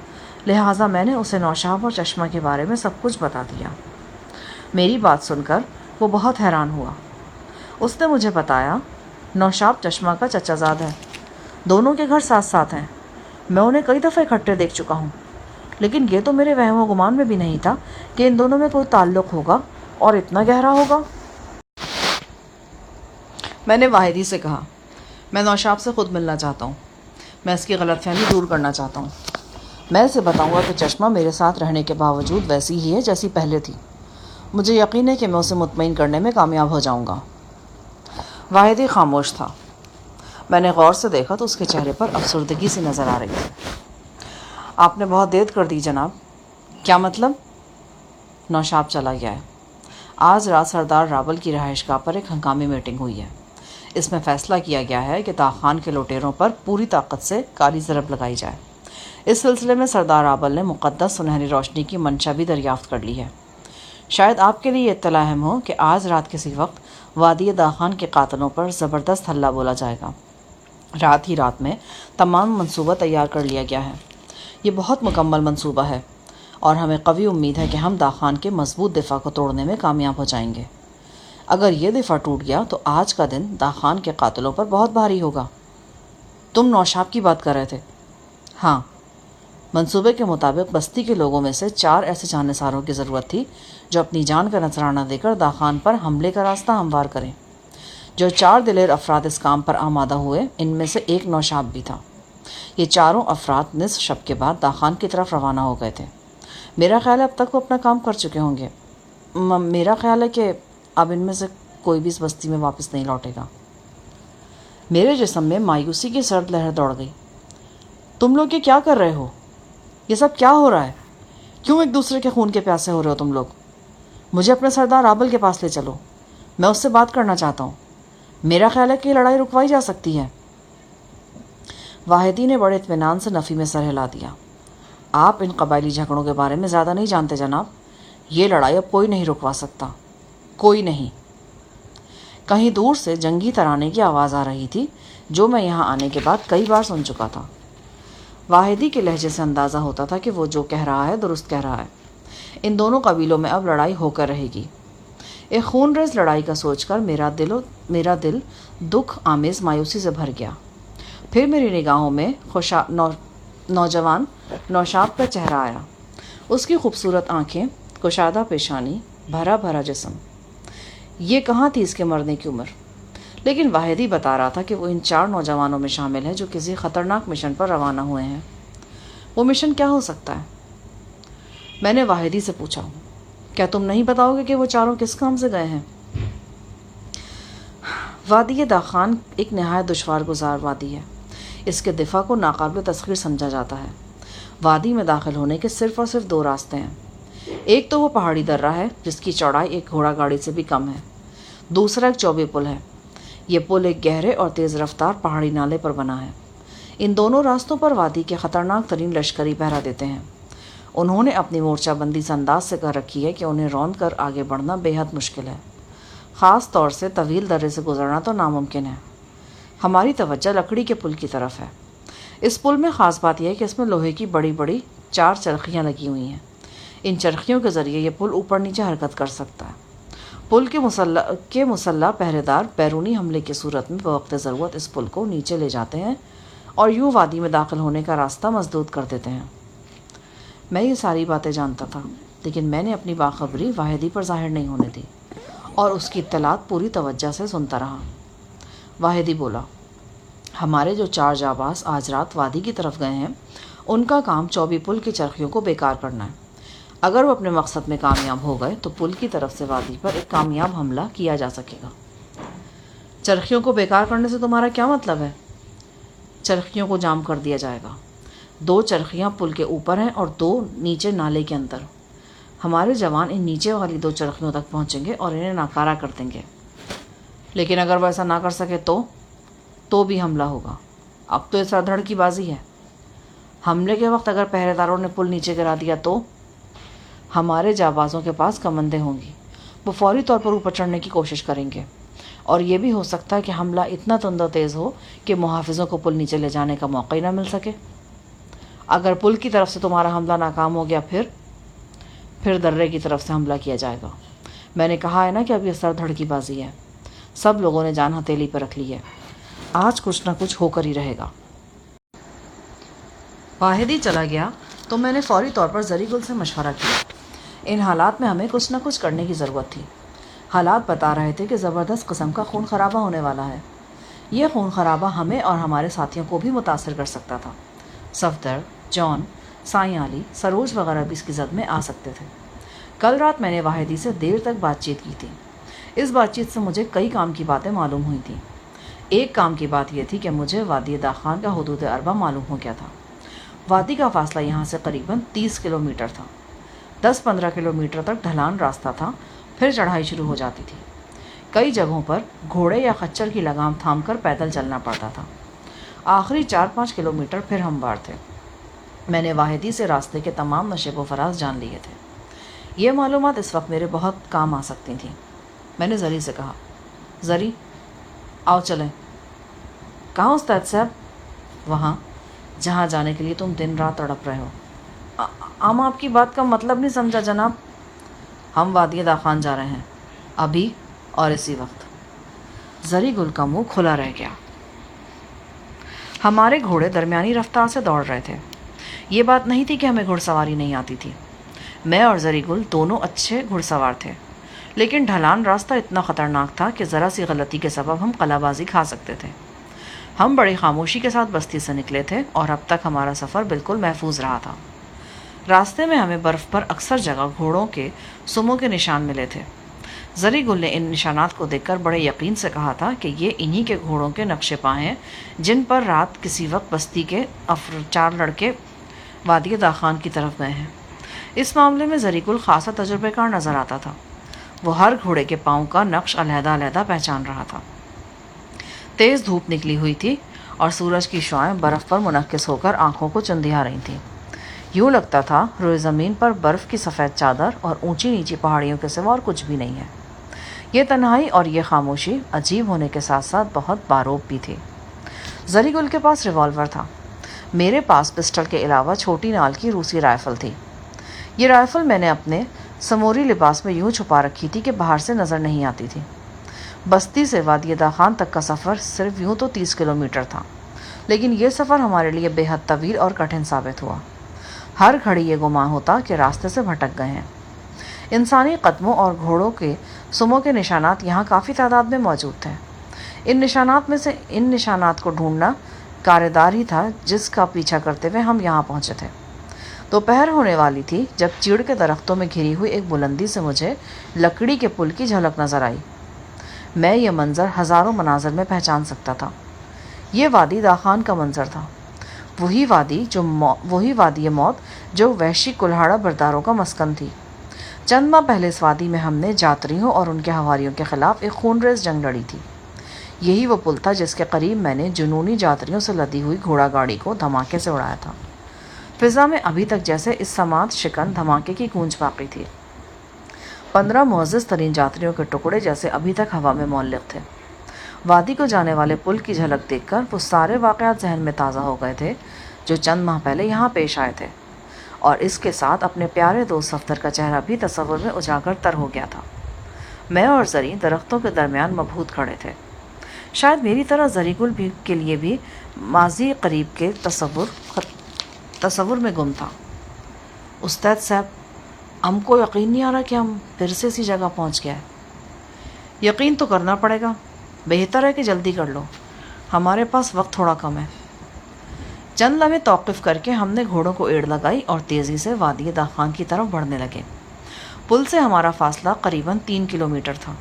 لہٰذا میں نے اسے نوشاب اور چشمہ کے بارے میں سب کچھ بتا دیا۔ میری بات سن کر وہ بہت حیران ہوا۔ اس نے مجھے بتایا، نوشاب چشمہ کا چچا زاد ہے، دونوں کے گھر ساتھ ساتھ ہیں، میں انہیں کئی دفعہ اکٹھے دیکھ چکا ہوں، لیکن یہ تو میرے وہم و گمان میں بھی نہیں تھا کہ ان دونوں میں کوئی تعلق ہوگا اور اتنا گہرا ہوگا۔ میں نے واحدی سے کہا، میں نوشاب سے خود ملنا چاہتا ہوں، میں اس کی غلط فہمی دور کرنا چاہتا ہوں۔ میں اسے بتاؤں گا کہ چشمہ میرے ساتھ رہنے کے باوجود ویسی ہی ہے جیسی پہلے تھی۔ مجھے یقین ہے کہ میں اسے مطمئن کرنے میں کامیاب ہو جاؤں گا۔ واحدی خاموش تھا۔ میں نے غور سے دیکھا تو اس کے چہرے پر افسردگی سی نظر آ رہی تھی۔ آپ نے بہت دیر کر دی جناب۔ کیا مطلب؟ نوشاب چلا گیا ہے۔ آج رات سردار رابل کی رہائش گاہ پر ایک ہنگامی میٹنگ ہوئی ہے۔ اس میں فیصلہ کیا گیا ہے کہ داخان کے لوٹیروں پر پوری طاقت سے کاری ضرب لگائی جائے۔ اس سلسلے میں سردار رابل نے مقدس سنہری روشنی کی منشا بھی دریافت کر لی ہے۔ شاید آپ کے لیے یہ اطلاع اہم ہو کہ آج رات کسی وقت وادی داخان کے قاتلوں پر زبردست حلہ بولا جائے گا۔ رات ہی رات میں تمام منصوبہ تیار کر لیا گیا ہے۔ یہ بہت مکمل منصوبہ ہے اور ہمیں قوی امید ہے کہ ہم داخان کے مضبوط دفاع کو توڑنے میں کامیاب ہو جائیں گے۔ اگر یہ دفاع ٹوٹ گیا تو آج کا دن داخان کے قاتلوں پر بہت بھاری ہوگا۔ تم نوشاب کی بات کر رہے تھے؟ ہاں، منصوبے کے مطابق بستی کے لوگوں میں سے 4 ایسے جانثاروں کی ضرورت تھی جو اپنی جان کا نذرانہ دے کر داخان پر حملے کا راستہ ہموار کریں۔ جو 4 دلیر افراد اس کام پر آمادہ ہوئے، ان میں سے ایک نوشاب بھی تھا۔ یہ چاروں افراد نصف شب کے بعد داخان کی طرف روانہ ہو گئے تھے۔ میرا خیال ہے اب تک وہ اپنا کام کر چکے ہوں گے۔ میرا خیال ہے کہ اب ان میں سے کوئی بھی اس بستی میں واپس نہیں لوٹے گا۔ میرے جسم میں مایوسی کی سرد لہر دوڑ گئی۔ تم لوگ یہ کیا کر رہے ہو؟ یہ سب کیا ہو رہا ہے؟ کیوں ایک دوسرے کے خون کے پیاسے ہو رہے ہو تم لوگ؟ مجھے اپنے سردار رابل کے پاس لے چلو، میں اس سے بات کرنا چاہتا ہوں۔ میرا خیال ہے کہ یہ لڑائی رکوائی جا سکتی ہے۔ واحدی نے بڑے اطمینان سے نفی میں سر ہلا دیا۔ آپ ان قبائلی جھگڑوں کے بارے میں زیادہ نہیں جانتے جناب۔ یہ لڑائی اب کوئی نہیں رکوا سکتا، کوئی نہیں۔ کہیں دور سے جنگی ترانے کی آواز آ رہی تھی جو میں یہاں آنے کے بعد کئی بار سن چکا تھا۔ واحدی کے لہجے سے اندازہ ہوتا تھا کہ وہ جو کہہ رہا ہے درست کہہ رہا ہے۔ ان دونوں قبیلوں میں اب لڑائی ہو کر رہے گی۔ ایک خون ریز لڑائی کا سوچ کر میرا دل دکھ آمیز مایوسی سے بھر گیا۔ پھر میری نگاہوں میں نوجوان نوشاب کا چہرہ آیا۔ اس کی خوبصورت آنکھیں، کشادہ پیشانی، بھرا بھرا جسم۔ یہ کہاں تھی اس کے مرنے کی عمر؟ لیکن واحدی بتا رہا تھا کہ وہ ان 4 نوجوانوں میں شامل ہے جو کسی خطرناک مشن پر روانہ ہوئے ہیں۔ وہ مشن کیا ہو سکتا ہے؟ میں نے واحدی سے پوچھا، کیا تم نہیں بتاؤ گے کہ وہ چاروں کس کام سے گئے ہیں؟ وادی داخان ایک نہایت دشوار گزار وادی ہے۔ اس کے دفاع کو ناقابل تسخیر سمجھا جاتا ہے۔ وادی میں داخل ہونے کے صرف اور صرف 2 راستے ہیں۔ ایک تو وہ پہاڑی درہ ہے جس کی چوڑائی ایک گھوڑا گاڑی سے بھی کم ہے۔ دوسرا ایک چوبے پل ہے۔ یہ پل ایک گہرے اور تیز رفتار پہاڑی نالے پر بنا ہے۔ ان دونوں راستوں پر وادی کے خطرناک ترین لشکری پہرا دیتے ہیں۔ انہوں نے اپنی مورچہ بندی اس انداز سے کر رکھی ہے کہ انہیں روند کر آگے بڑھنا بے حد مشکل ہے۔ خاص طور سے طویل درے سے گزرنا تو ناممکن ہے۔ ہماری توجہ لکڑی کے پل کی طرف ہے۔ اس پل میں خاص بات یہ ہے کہ اس میں لوہے کی بڑی بڑی 4 چرخیاں لگی ہوئی ہیں۔ ان چرخیوں کے ذریعے یہ پل اوپر نیچے حرکت کر سکتا ہے۔ پل کے مسلح پہرے دار بیرونی حملے کی صورت میں بوقت ضرورت اس پل کو نیچے لے جاتے ہیں اور یوں وادی میں داخل ہونے کا راستہ مسدود کر دیتے ہیں۔ میں یہ ساری باتیں جانتا تھا، لیکن میں نے اپنی باخبری واحدی پر ظاہر نہیں ہونے دی اور اس کی اطلاعات پوری توجہ سے سنتا رہا۔ واحدی بولا، ہمارے جو 4 جانباز آج رات وادی کی طرف گئے ہیں، ان کا کام چوبی پل کی چرخیوں کو بیکار کرنا ہے۔ اگر وہ اپنے مقصد میں کامیاب ہو گئے تو پل کی طرف سے وادی پر ایک کامیاب حملہ کیا جا سکے گا۔ چرخیوں کو بیکار کرنے سے تمہارا کیا مطلب ہے؟ چرخیوں کو جام کر دیا جائے گا۔ 2 چرخیاں پل کے اوپر ہیں اور 2 نیچے نالے کے اندر۔ ہمارے جوان ان نیچے والی 2 چرخیوں تک پہنچیں گے اور انہیں ناکارہ کر دیں گے، لیکن اگر وہ ایسا نہ کر سکے تو بھی حملہ ہوگا۔ اب تو اس سر دھڑ کی بازی ہے۔ حملے کے وقت اگر پہرے داروں نے پل نیچے گرا دیا تو ہمارے جانبازوں کے پاس کمندیں ہوں گی، وہ فوری طور پر اوپر چڑھنے کی کوشش کریں گے، اور یہ بھی ہو سکتا ہے کہ حملہ اتنا تند و تیز ہو کہ محافظوں کو پل نیچے لے جانے کا موقع ہی نہ مل سکے۔ اگر پل کی طرف سے تمہارا حملہ ناکام ہو گیا پھر درے کی طرف سے حملہ کیا جائے گا۔ میں نے کہا ہے نا کہ اب یہ سر دھڑ کی بازی ہے، سب لوگوں نے جان ہتھیلی پر رکھ لی ہے، آج کچھ نہ کچھ ہو کر ہی رہے گا۔ واحدی چلا گیا تو میں نے فوری طور پر زری گل سے مشورہ کیا۔ ان حالات میں ہمیں کچھ نہ کچھ کرنے کی ضرورت تھی۔ حالات بتا رہے تھے کہ زبردست قسم کا خون خرابہ ہونے والا ہے۔ یہ خون خرابہ ہمیں اور ہمارے ساتھیوں کو بھی متاثر کر سکتا تھا۔ صفدر، جان، سائیں علی، سروج وغیرہ بھی اس کی زد میں آ سکتے تھے۔ کل رات میں نے واحدی سے دیر تک بات چیت کی تھی۔ اس بات چیت سے مجھے کئی کام کی باتیں معلوم ہوئی تھیں۔ ایک کام کی بات یہ تھی کہ مجھے وادی داخان کا حدود اربع معلوم ہو گیا تھا۔ وادی کا فاصلہ یہاں سے قریباً 30 کلومیٹر تھا۔ 10-15 کلومیٹر تک ڈھلان راستہ تھا، پھر چڑھائی شروع ہو جاتی تھی۔ کئی جگہوں پر گھوڑے یا خچر کی لگام تھام کر پیدل چلنا پڑتا تھا۔ آخری 4-5 کلومیٹر پھر ہموار تھے۔ میں نے واحدی سے راستے کے تمام نشیب و فراز جان لیے تھے۔ یہ معلومات اس وقت میرے بہت کام آ سکتی تھیں۔ میں نے زری سے کہا، زری آؤ چلیں۔ کہاں استاد صاحب؟ وہاں جہاں جانے کے لیے تم دن رات تڑپ رہے ہو۔ ہم آپ کی بات کا مطلب نہیں سمجھا جناب۔ ہم وادی داخان جا رہے ہیں، ابھی اور اسی وقت۔ زری گل کا منہ کھلا رہ گیا۔ ہمارے گھوڑے درمیانی رفتار سے دوڑ رہے تھے۔ یہ بات نہیں تھی کہ ہمیں گھڑ سواری نہیں آتی تھی۔ میں اور زری گل دونوں اچھے گھڑ سوار تھے، لیکن ڈھلان راستہ اتنا خطرناک تھا کہ ذرا سی غلطی کے سبب ہم قلعہ بازی کھا سکتے تھے۔ ہم بڑی خاموشی کے ساتھ بستی سے نکلے تھے اور اب تک ہمارا سفر بالکل محفوظ رہا تھا۔ راستے میں ہمیں برف پر اکثر جگہ گھوڑوں کے سموں کے نشان ملے تھے۔ زری گل نے ان نشانات کو دیکھ کر بڑے یقین سے کہا تھا کہ یہ انہی کے گھوڑوں کے نقشے پا ہیں جن پر رات کسی وقت بستی کے 4 لڑکے وادی داخان کی طرف گئے ہیں۔ اس معاملے میں زری گل خاصا تجربے کار نظر آتا تھا۔ وہ ہر گھوڑے کے پاؤں کا نقش علیحدہ علیحدہ پہچان رہا تھا۔ تیز دھوپ نکلی ہوئی تھی اور سورج کی شعاعیں برف پر منعکس ہو کر آنکھوں کو چندھیا رہی تھیں۔ یوں لگتا تھا روئے زمین پر برف کی سفید چادر اور اونچی نیچی پہاڑیوں کے سوا اور کچھ بھی نہیں ہے۔ یہ تنہائی اور یہ خاموشی عجیب ہونے کے ساتھ ساتھ بہت باروب بھی تھی۔ زری گل کے پاس ریوالور تھا۔ میرے پاس پسٹل کے علاوہ چھوٹی نال کی روسی رائفل تھی۔ یہ رائفل میں نے اپنے سموری لباس میں یوں چھپا رکھی تھی کہ باہر سے نظر نہیں آتی تھی۔ بستی سے وادی داخان تک کا سفر صرف یوں تو 30 کلومیٹر تھا، لیکن یہ سفر ہمارے لیے بے حد طویل اور کٹھن ثابت ہوا۔ ہر گھڑی یہ گمان ہوتا کہ راستے سے بھٹک گئے ہیں۔ انسانی قدموں اور گھوڑوں کے سموں کے نشانات یہاں کافی تعداد میں موجود تھے۔ ان نشانات کو ڈھونڈنا کاردار ہی تھا جس کا پیچھا کرتے ہوئے ہم یہاں پہنچے تھے۔ دوپہر ہونے والی تھی جب چیڑ کے درختوں میں گھری ہوئی ایک بلندی سے مجھے لکڑی کے پل کی جھلک نظر آئی۔ میں یہ منظر ہزاروں مناظر میں پہچان سکتا تھا۔ یہ وادی داخان کا منظر تھا، وہی وادی موت جو وحشی کلہاڑا برداروں کا مسکن تھی۔ چند ماہ پہلے اس وادی میں ہم نے جاتریوں اور ان کے حواریوں کے خلاف ایک خونریز جنگ لڑی تھی۔ یہی وہ پل تھا جس کے قریب میں نے جنونی جاتریوں سے لدی ہوئی گھوڑا گاڑی کو دھماکے سے اڑایا تھا۔ فضا میں ابھی تک جیسے اس سماعت شکن دھماکے کی گونج باقی تھی۔ 15 معزز ترین جاتریوں کے ٹکڑے جیسے ابھی تک ہوا میں معلق تھے۔ وادی کو جانے والے پل کی جھلک دیکھ کر وہ سارے واقعات ذہن میں تازہ ہو گئے تھے جو چند ماہ پہلے یہاں پیش آئے تھے، اور اس کے ساتھ اپنے پیارے دوست صفدر کا چہرہ بھی تصور میں اجاگر تر ہو گیا تھا۔ میں اور زری درختوں کے درمیان مبہوت کھڑے تھے۔ شاید میری طرح زری گل کے لیے بھی ماضی قریب کے تصور میں گم تھا۔ استاد صاحب، ہم کو یقین نہیں آ رہا کہ ہم پھر سے اسی جگہ پہنچ گئے۔ یقین تو کرنا پڑے گا، بہتر ہے کہ جلدی کر لو، ہمارے پاس وقت تھوڑا کم ہے۔ چند لمحے توقف کر کے ہم نے گھوڑوں کو ایڑ لگائی اور تیزی سے وادی داخان کی طرف بڑھنے لگے۔ پل سے ہمارا فاصلہ قریباً 3 کلومیٹر تھا۔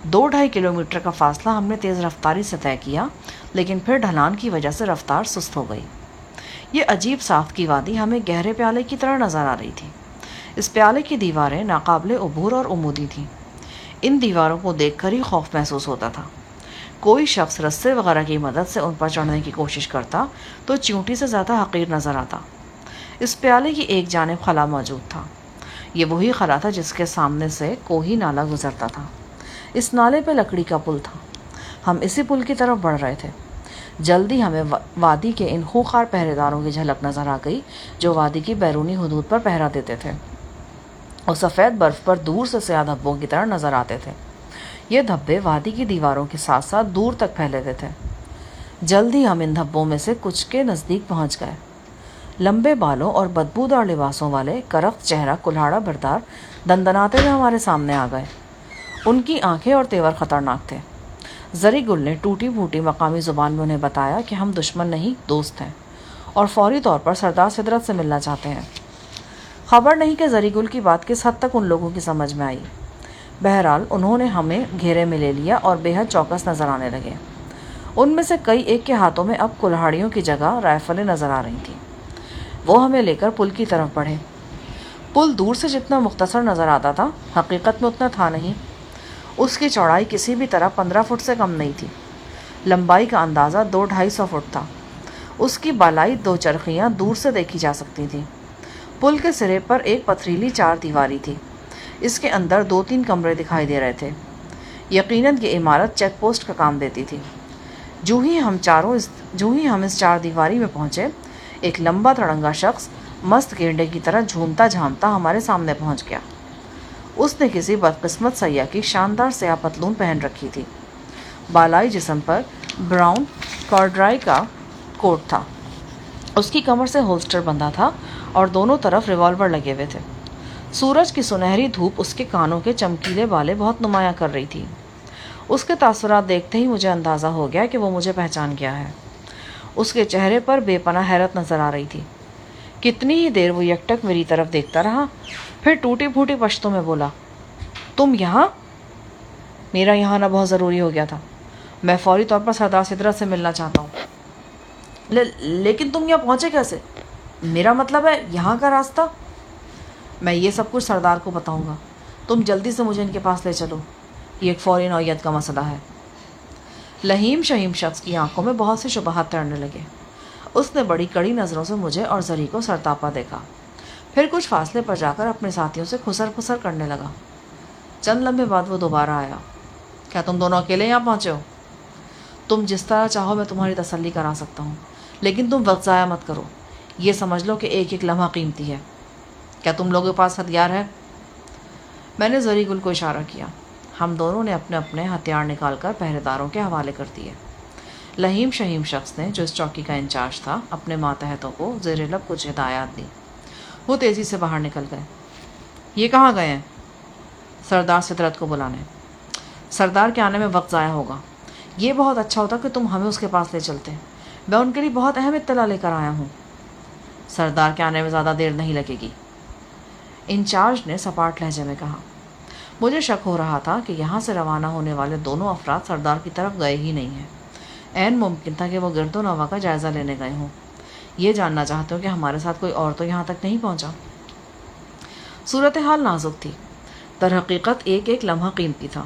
2-2.5 کلومیٹر کا فاصلہ ہم نے تیز رفتاری سے طے کیا، لیکن پھر ڈھلان کی وجہ سے رفتار سست ہو گئی۔ یہ عجیب ساخت کی وادی ہمیں گہرے پیالے کی طرح نظر آ رہی تھی۔ اس پیالے کی دیواریں ناقابل عبور اور عمودی تھیں۔ ان دیواروں کو دیکھ کر ہی خوف محسوس ہوتا تھا۔ کوئی شخص رسے وغیرہ کی مدد سے ان پر چڑھنے کی کوشش کرتا تو چیونٹی سے زیادہ حقیر نظر آتا۔ اس پیالے کی ایک جانب خلا موجود تھا۔ یہ وہی خلا تھا جس کے سامنے سے کوہی نالا گزرتا تھا۔ اس نالے پہ لکڑی کا پل تھا۔ ہم اسی پل کی طرف بڑھ رہے تھے۔ جلدی ہمیں وادی کے ان خوخار پہرے داروں کی جھلک نظر آ گئی جو وادی کی بیرونی حدود پر پہرا دیتے تھے اور سفید برف پر دور سے سیاہ دھبوں کی طرح نظر آتے تھے۔ یہ دھبے وادی کی دیواروں کے ساتھ ساتھ دور تک پھیلے ہوئے تھے۔ جلدی ہم ان دھبوں میں سے کچھ کے نزدیک پہنچ گئے۔ لمبے بالوں اور بدبودار لباسوں والے کرخت چہرہ کلہاڑا بردار دندناتے ہوئے ہمارے سامنے آ گئے۔ ان کی آنکھیں اور تیور خطرناک تھے۔ زری گل نے ٹوٹی پھوٹی مقامی زبان میں انہیں بتایا کہ ہم دشمن نہیں دوست ہیں اور فوری طور پر سردار سدرت سے ملنا چاہتے ہیں۔ خبر نہیں کہ زری گل کی بات کس حد تک ان لوگوں کی سمجھ میں آئی۔ بہرحال انہوں نے ہمیں گھیرے میں لے لیا اور بے حد چوکس نظر آنے لگے۔ ان میں سے کئی ایک کے ہاتھوں میں اب کلہاڑیوں کی جگہ رائفلیں نظر آ رہی تھیں۔ وہ ہمیں لے کر پل کی طرف بڑھے۔ پل دور سے جتنا مختصر نظر آتا تھا حقیقت میں اتنا تھا نہیں۔ اس کی چوڑائی کسی بھی طرح 15 فٹ سے کم نہیں تھی۔ لمبائی کا اندازہ 200-250 فٹ تھا۔ اس کی بالائی 2 چرخیاں دور سے دیکھی جا سکتی تھیں۔ پل کے سرے پر ایک پتھریلی 4 دیواری تھی۔ اس کے اندر 2-3 کمرے دکھائی دے رہے تھے۔ یقیناً یہ عمارت چیک پوسٹ کا کام دیتی تھی۔ جو ہی ہم اس 4 دیواری میں پہنچے، ایک لمبا تڑنگا شخص مست گینڈے کی طرح جھومتا جھامتا ہمارے سامنے پہنچ گیا۔ اس نے کسی بدقسمت سیاح کی شاندار سیاہ پتلون پہن رکھی تھی۔ بالائی جسم پر براؤن کارڈرائی کا کوٹ تھا۔ اس کی کمر سے ہولسٹر بندھا تھا اور دونوں طرف ریوالور لگے ہوئے تھے۔ سورج کی سنہری دھوپ اس کے کانوں کے چمکیلے بالے بہت نمایاں کر رہی تھی۔ اس کے تاثرات دیکھتے ہی مجھے اندازہ ہو گیا کہ وہ مجھے پہچان گیا ہے۔ اس کے چہرے پر بے پناہ حیرت نظر آ رہی تھی۔ کتنی ہی دیر وہ یکٹک میری طرف دیکھتا رہا، پھر ٹوٹی پھوٹی پشتوں میں بولا، تم یہاں؟ میرا یہاں آنا بہت ضروری ہو گیا تھا۔ میں فوری طور پر سردار سدرت سے ملنا چاہتا ہوں۔ لیکن تم یہاں پہنچے کیسے؟ میرا مطلب ہے یہاں کا راستہ۔ میں یہ سب کچھ سردار کو بتاؤں گا۔ تم جلدی سے مجھے ان کے پاس لے چلو۔ یہ ایک فوری نوعیت کا مسئلہ ہے۔ لہیم شہیم شخص کی آنکھوں میں بہت سے شبہات تیرنے لگے۔ اس نے بڑی کڑی نظروں سے مجھے اور زری کو سرتاپا دیکھا، پھر کچھ فاصلے پر جا کر اپنے ساتھیوں سے خسر پھسر کرنے لگا۔ چند لمحے بعد وہ دوبارہ آیا۔ کیا تم دونوں اکیلے یہاں پہنچے ہو؟ تم جس طرح چاہو میں تمہاری تسلی کرا سکتا ہوں، لیکن تم وقت ضائع مت کرو۔ یہ سمجھ لو کہ ایک ایک لمحہ قیمتی ہے۔ کیا تم لوگوں کے پاس ہتھیار ہے؟ میں نے زری گل کو اشارہ کیا۔ ہم دونوں نے اپنے اپنے ہتھیار نکال کر پہرے داروں کے حوالے کر دیے۔ لہیم شہیم شخص نے، جو اس چوکی کا انچارج تھا، اپنے ماتحتوں کو زیر لب کچھ ہدایات دی۔ وہ تیزی سے باہر نکل گئے۔ یہ کہاں گئے ہیں؟ سردار سدرت کو بلانے۔ سردار کے آنے میں وقت ضائع ہوگا۔ یہ بہت اچھا ہوتا کہ تم ہمیں اس کے پاس لے چلتے۔ میں ان کے لیے بہت اہم اطلاع لے کر آیا ہوں۔ سردار کے آنے میں زیادہ دیر نہیں لگے گی، انچارج نے سپاٹ لہجے میں کہا۔ مجھے شک ہو رہا تھا کہ یہاں سے روانہ ہونے والے دونوں افراد سردار کی طرف گئے ہی نہیں ہیں۔ عین ممکن تھا کہ وہ گرد و نواح کا جائزہ لینے گئے ہوں۔ یہ جاننا چاہتے ہو کہ ہمارے ساتھ کوئی اور تو یہاں تک نہیں پہنچا۔ صورتحال نازک تھی، در حقیقت ایک ایک لمحہ قیمتی تھا۔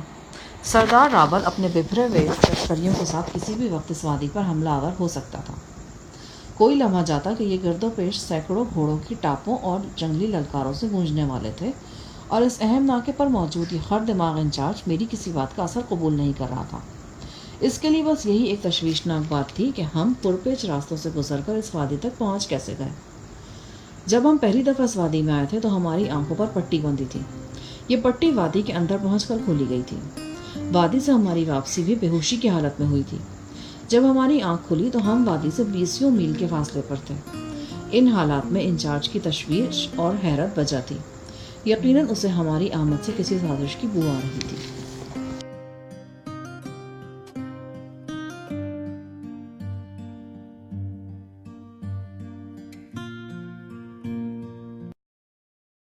سردار رابل اپنے بکھرے ہوئے لشکریوں کے ساتھ کسی بھی وقت اس وادی پر حملہ آور ہو سکتا تھا۔ کوئی لمحہ جاتا کہ یہ گرد و پیش سینکڑوں گھوڑوں کی ٹاپوں اور جنگلی للکاروں سے گونجنے والے تھے، اور اس اہم ناکے پر موجود یہ خر دماغ انچارج میری کسی بات کا اثر قبول نہیں کر رہا تھا۔ اس کے لیے بس یہی ایک تشویشناک بات تھی کہ ہم پرپیچ راستوں سے گزر کر اس وادی تک پہنچ کیسے گئے۔ جب ہم پہلی دفعہ اس وادی میں آئے تھے تو ہماری آنکھوں پر پٹی بندھی تھی۔ یہ پٹی وادی کے اندر پہنچ کر کھولی گئی تھی۔ وادی سے ہماری واپسی بھی بے ہوشی کی حالت میں ہوئی تھی۔ جب ہماری آنکھ کھلی تو ہم وادی سے 20 میل کے فاصلے پر تھے۔ ان حالات میں انچارج کی تشویش اور حیرت بجا تھی۔ یقیناً اسے ہماری آمد سے کسی سازش کی بو آ رہی تھی۔